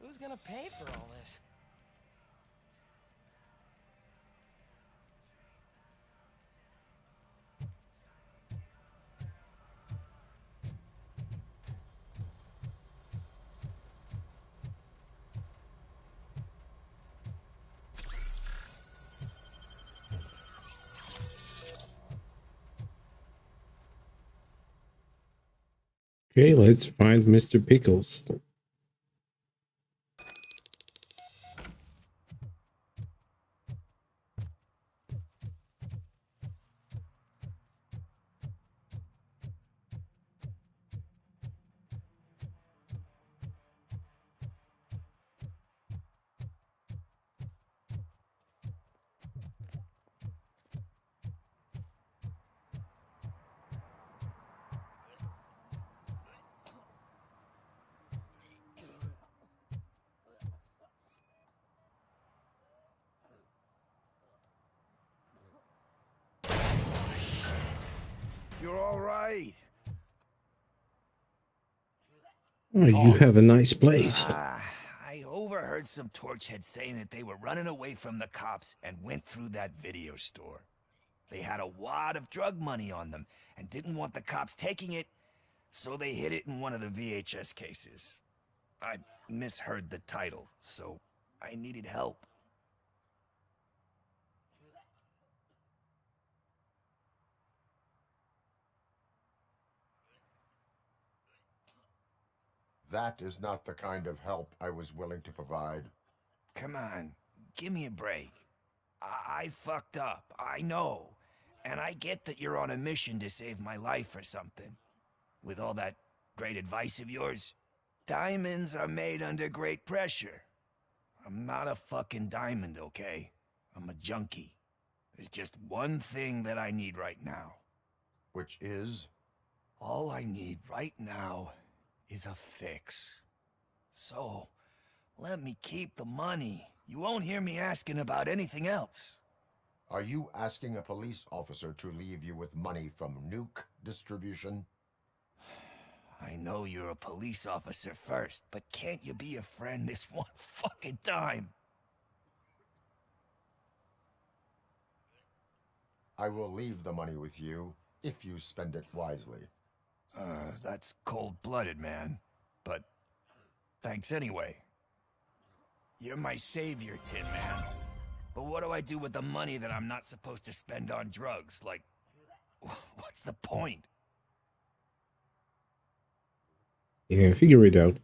Speaker 11: Who's gonna pay for all this?
Speaker 1: Okay, let's find Mr. Pickles.
Speaker 6: You're all right.
Speaker 1: Oh, you have a nice place.
Speaker 6: I overheard some torchheads saying that they were running away from the cops and went through that video store. They had a wad of drug money on them and didn't want the cops taking it, so they hid it in one of the VHS cases. I misheard the title, so I needed help.
Speaker 7: That is not the kind of help I was willing to provide.
Speaker 6: Come on, give me a break. I fucked up, I know. And I get that you're on a mission to save my life or something. With all that great advice of yours, diamonds are made under great pressure. I'm not a fucking diamond, okay? I'm a junkie. There's just one thing that I need right now.
Speaker 7: Which is?
Speaker 6: All I need right now is a fix. So, let me keep the money. You won't hear me asking about anything else.
Speaker 7: Are you asking a police officer to leave you with money from nuke distribution?
Speaker 6: I know you're a police officer first, but can't you be a friend this one fucking time?
Speaker 7: I will leave the money with you if you spend it wisely.
Speaker 6: That's cold-blooded, man. But thanks anyway. You're my savior, Tin Man. But what do I do with the money that I'm not supposed to spend on drugs? Like, what's the point?
Speaker 1: Yeah, figure it out.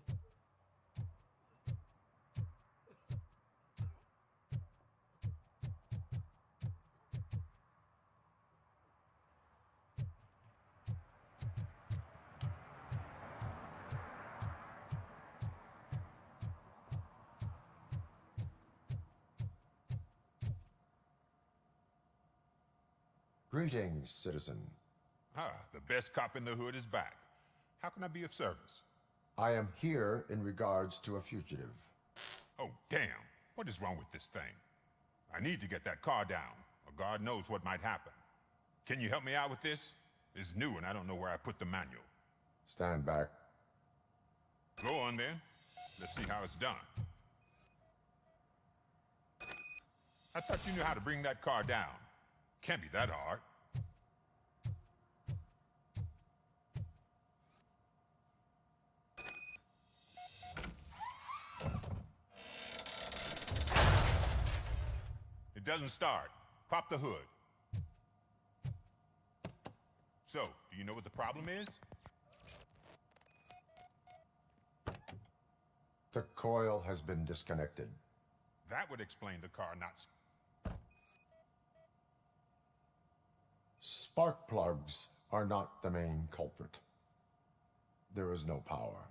Speaker 7: Greetings, citizen.
Speaker 3: The best cop in the hood is back. How can I be of service?
Speaker 7: I am here in regards to a fugitive.
Speaker 3: Oh, damn. What is wrong with this thing? I need to get that car down, or God knows what might happen. Can you help me out with this? It's new and I don't know where I put the manual.
Speaker 7: Stand back.
Speaker 3: Go on then. Let's see how it's done. I thought you knew how to bring that car down. Can't be that hard. It doesn't start. Pop the hood. So, do you know what the problem is?
Speaker 7: The coil has been disconnected.
Speaker 3: That would explain the car not...
Speaker 7: Spark plugs are not the main culprit. There is no power.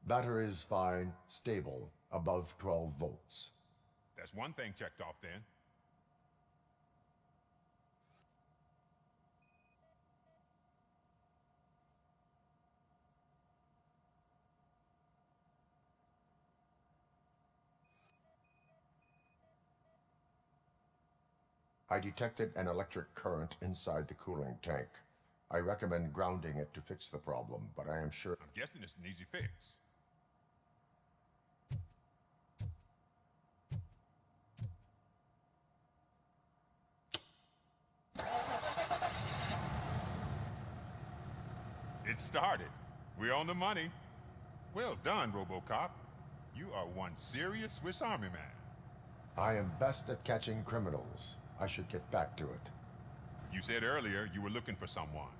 Speaker 7: Battery is fine, stable, above 12 volts.
Speaker 3: That's one thing checked off then.
Speaker 7: I detected an electric current inside the cooling tank. I recommend grounding it to fix the problem, but I am sure...
Speaker 3: I'm guessing it's an easy fix. It started. We're on the money. Well done, RoboCop. You are one serious Swiss Army man.
Speaker 7: I am best at catching criminals. I should get back to it.
Speaker 3: You said earlier you were looking for someone.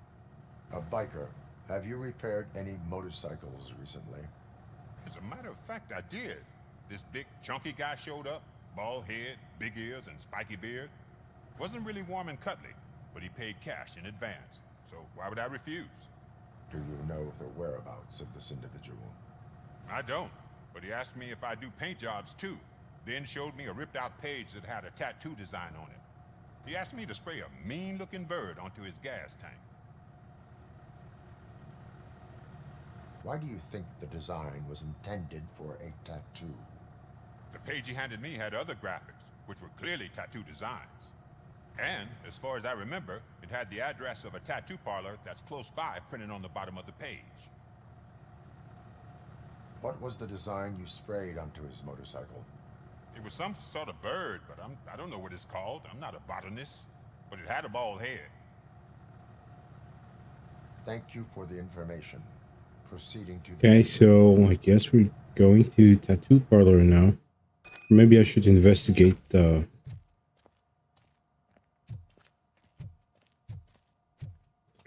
Speaker 7: A biker. Have you repaired any motorcycles recently?
Speaker 3: As a matter of fact, I did. This big, chunky guy showed up. Bald head, big ears, and spiky beard. Wasn't really warm and cuddly, but he paid cash in advance. So why would I refuse?
Speaker 7: Do you know the whereabouts of this individual?
Speaker 3: I don't, but he asked me if I do paint jobs too. Then showed me a ripped out page that had a tattoo design on it. He asked me to spray a mean-looking bird onto his gas tank.
Speaker 7: Why do you think the design was intended for a tattoo?
Speaker 3: The page he handed me had other graphics, which were clearly tattoo designs. And, as far as I remember, it had the address of a tattoo parlor that's close by printed on the bottom of the page.
Speaker 7: What was the design you sprayed onto his motorcycle?
Speaker 3: It was some sort of bird, but I don't know what it's called. I'm not a botanist. But it had a bald head.
Speaker 7: Thank you for the information. Proceeding to...
Speaker 1: Okay, so I guess we're going to tattoo parlor now. Maybe I should investigate the...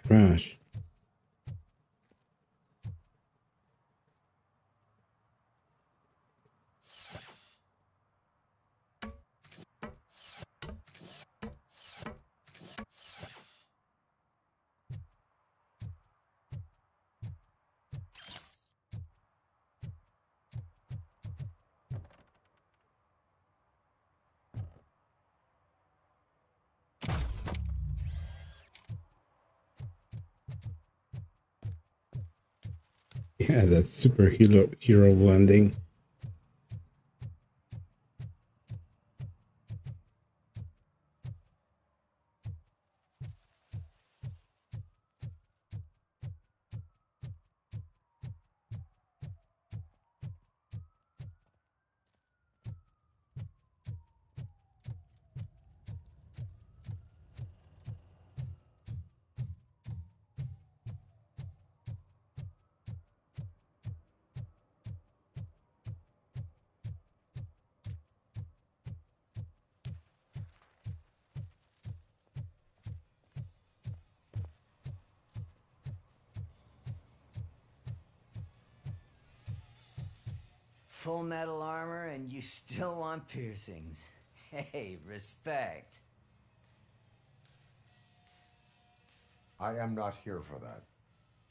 Speaker 1: crash. Yeah, that's superhero blending.
Speaker 12: Full metal armor and you still want piercings. Hey, respect.
Speaker 7: I am not here for that.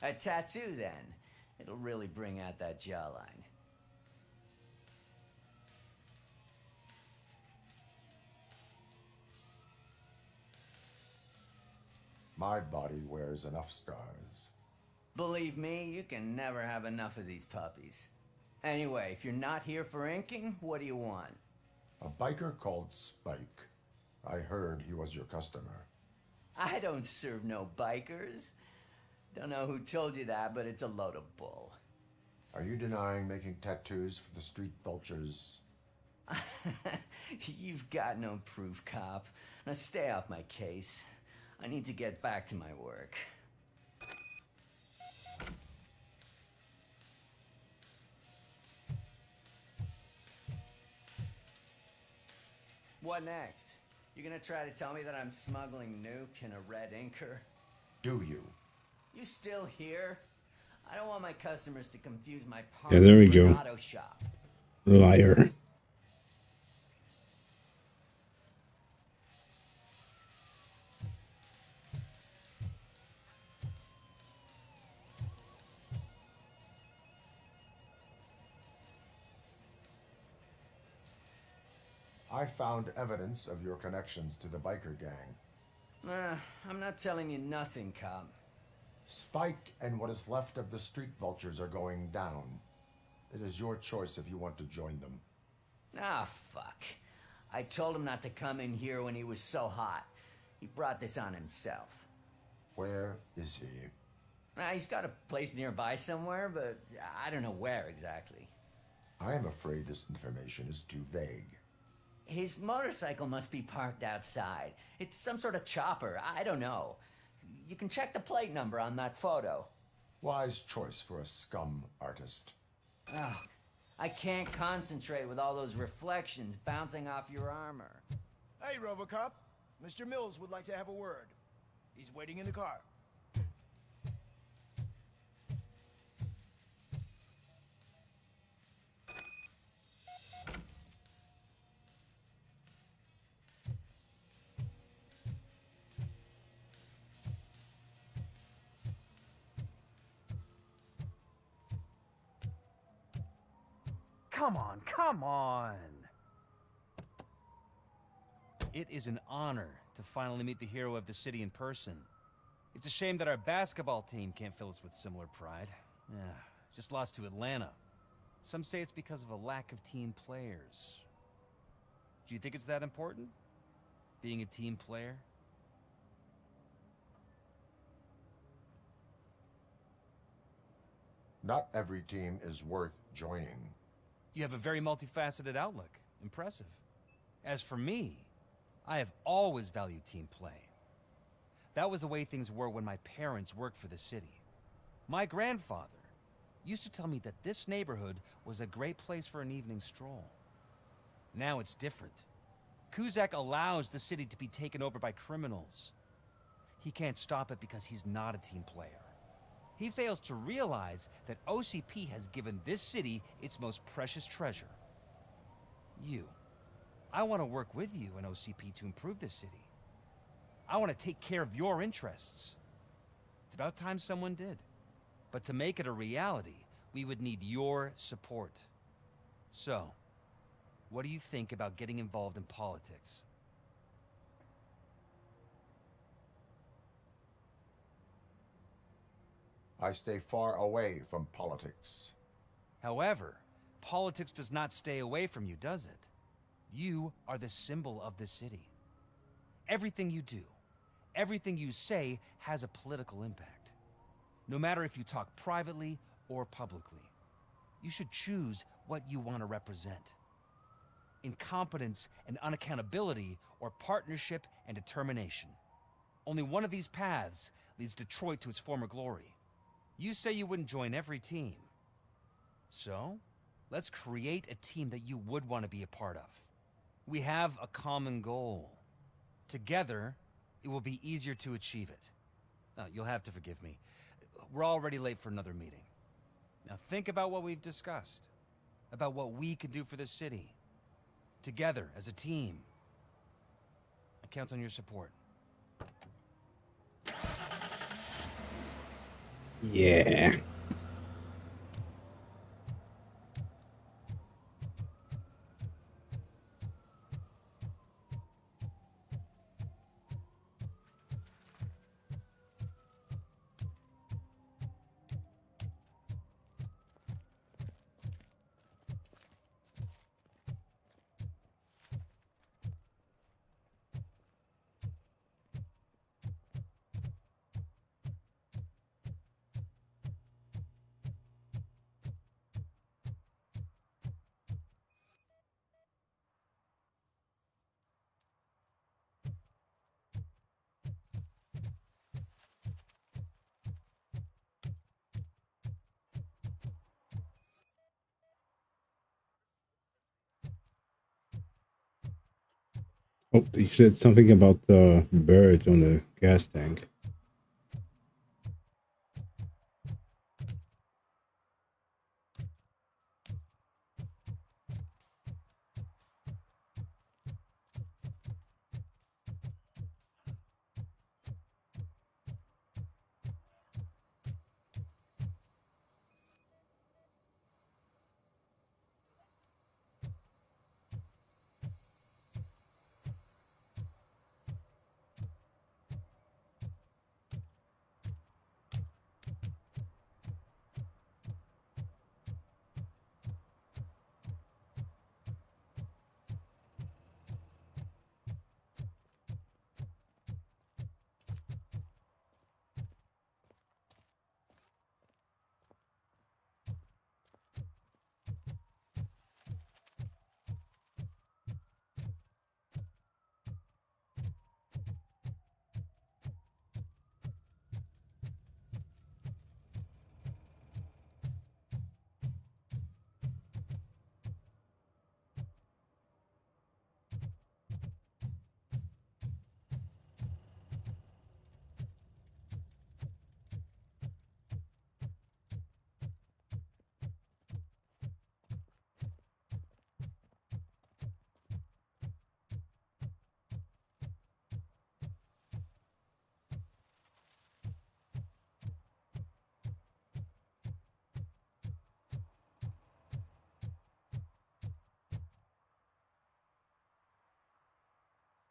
Speaker 12: A tattoo, then. It'll really bring out that jawline.
Speaker 7: My body wears enough scars.
Speaker 12: Believe me, you can never have enough of these puppies. Anyway, if you're not here for inking, what do you want?
Speaker 7: A biker called Spike. I heard he was your customer.
Speaker 12: I don't serve no bikers. Don't know who told you that, but it's a load of bull.
Speaker 7: Are you denying making tattoos for the street vultures?
Speaker 12: You've got no proof, cop. Now stay off my case. I need to get back to my work. What next? You gonna try to tell me that I'm smuggling nuke in a red inker?
Speaker 7: Do you?
Speaker 12: You still here? I don't want my customers to confuse my
Speaker 1: Yeah, there we
Speaker 12: with an
Speaker 1: go.
Speaker 12: auto shop.
Speaker 1: Liar.
Speaker 7: I found evidence of your connections to the biker gang.
Speaker 12: I'm not telling you nothing, cop.
Speaker 7: Spike and what is left of the street vultures are going down. It is your choice if you want to join them.
Speaker 12: Ah, fuck. I told him not to come in here when he was so hot. He brought this on himself.
Speaker 7: Where is he?
Speaker 12: He's got a place nearby somewhere, but I don't know where exactly.
Speaker 7: I am afraid this information is too vague.
Speaker 12: His motorcycle must be parked outside. It's some sort of chopper. I don't know. You can check the plate number on that photo.
Speaker 7: Wise choice for a scum artist.
Speaker 12: Oh, I can't concentrate with all those reflections bouncing off your armor.
Speaker 10: Hey, RoboCop. Mr. Mills would like to have a word. He's waiting in the car.
Speaker 15: Come on, come on!
Speaker 22: It is an honor to finally meet the hero of the city in person. It's a shame that our basketball team can't fill us with similar pride. Yeah, just lost to Atlanta. Some say it's because of a lack of team players. Do you think it's that important? Being a team player?
Speaker 7: Not every team is worth joining.
Speaker 22: You have a very multifaceted outlook. Impressive. As for me, I have always valued team play. That was the way things were when my parents worked for the city. My grandfather used to tell me that this neighborhood was a great place for an evening stroll. Now it's different. Kuzak allows the city to be taken over by criminals. He can't stop it because he's not a team player. He fails to realize that OCP has given this city its most precious treasure. You. I want to work with you and OCP to improve this city. I want to take care of your interests. It's about time someone did. But to make it a reality, we would need your support. So, what do you think about getting involved in politics?
Speaker 7: I stay far away from politics.
Speaker 22: However, politics does not stay away from you, does it? You are the symbol of the city. Everything you do, everything you say has a political impact. No matter if you talk privately or publicly, you should choose what you want to represent. Incompetence and unaccountability, or partnership and determination. Only one of these paths leads Detroit to its former glory. You say you wouldn't join every team. So, let's create a team that you would want to be a part of. We have a common goal. Together, it will be easier to achieve it. You'll have to forgive me. We're already late for another meeting. Now think about what we've discussed. About what we can do for the city. Together, as a team. I count on your support.
Speaker 1: Yeah. Oh, he said something about the bird on the gas tank.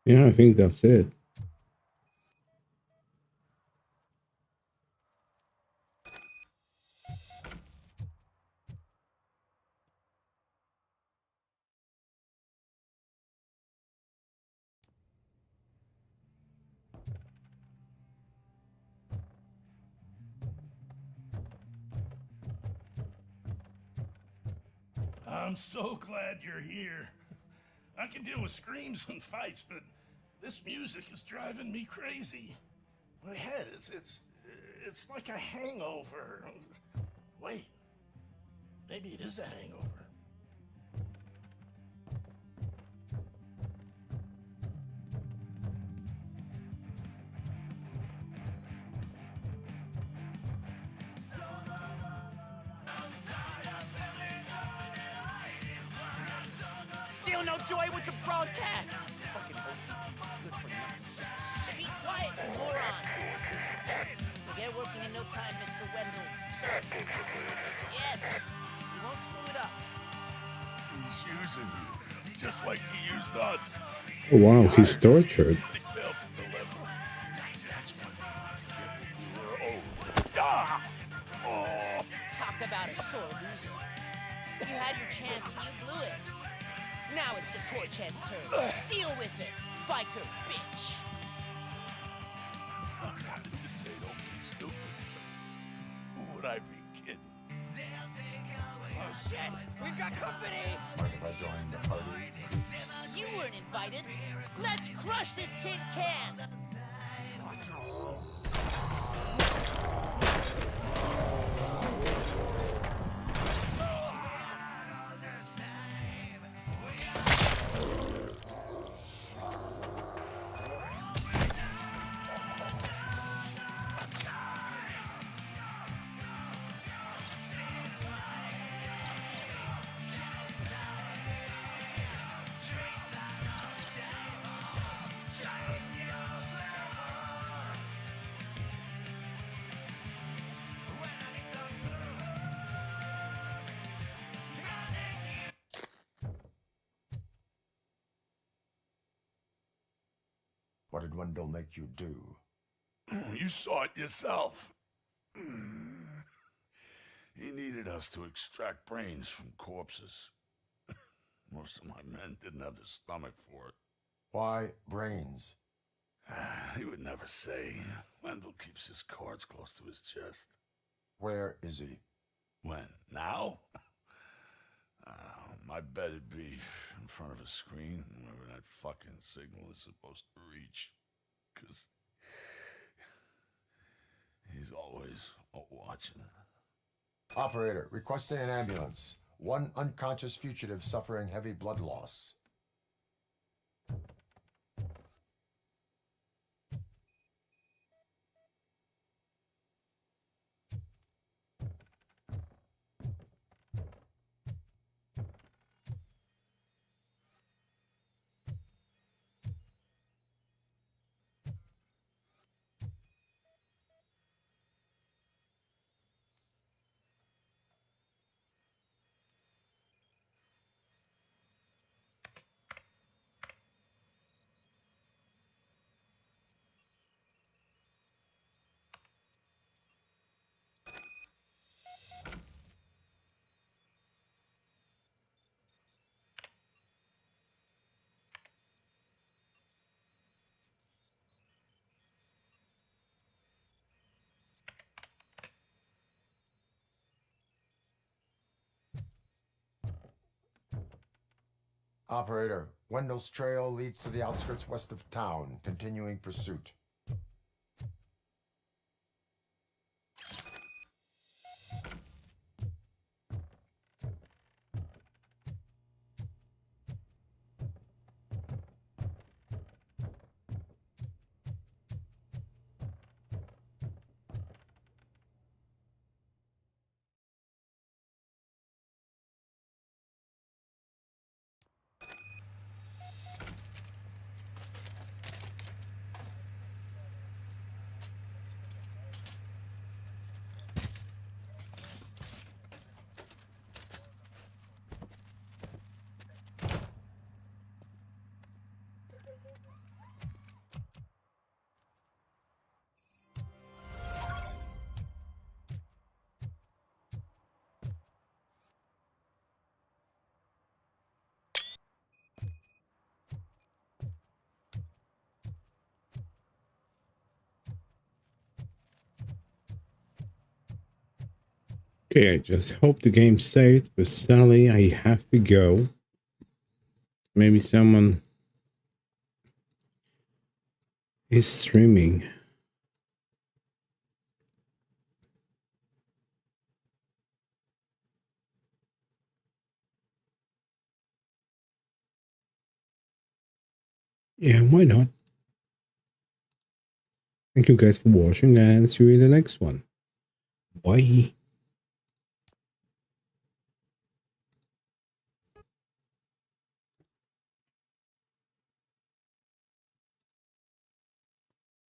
Speaker 1: Yeah, I think that's it.
Speaker 4: I'm so glad you're here. I can deal with screams and fights, but this music is driving me crazy. My head it's like a hangover. Wait, maybe it is a hangover.
Speaker 11: Still no joy with the broadcast. Fucking OCP's good for nothing. Just be quiet, you moron. Yes, we'll get working in no time, Mr. Wendell. Sir. Yes, we won't screw it up.
Speaker 4: He's using you, just like he used us.
Speaker 1: Oh, wow, he's tortured.
Speaker 4: They failed to deliver. That's why we need to get what we were owed. Ah! Oh!
Speaker 11: Talk about a sore loser. You had your chance and you blew it. Now it's the toy chance turn. Deal with it, biker bitch.
Speaker 4: I wanted to say don't be stupid, but who would I be kidding?
Speaker 11: Oh shit, we've got company.
Speaker 7: Mind if I join the party?
Speaker 11: You weren't invited. Let's crush this tin can.
Speaker 7: What did Wendell make you do?
Speaker 4: You saw it yourself. He needed us to extract brains from corpses. Most of my men didn't have the stomach for it.
Speaker 7: Why brains?
Speaker 4: He would never say. Wendell keeps his cards close to his chest.
Speaker 7: Where is he?
Speaker 4: When? Now? My bet it'd be in front of a screen, wherever that fucking signal is supposed to reach. 'Cause he's always watching.
Speaker 7: Operator, requesting an ambulance. One unconscious fugitive suffering heavy blood loss. Operator, Wendell's trail leads to the outskirts west of town. Continuing pursuit.
Speaker 1: Okay, I just hope the game's saved, but sadly I have to go. Maybe someone is streaming. Yeah, why not? Thank you guys for watching and see you in the next one. Bye.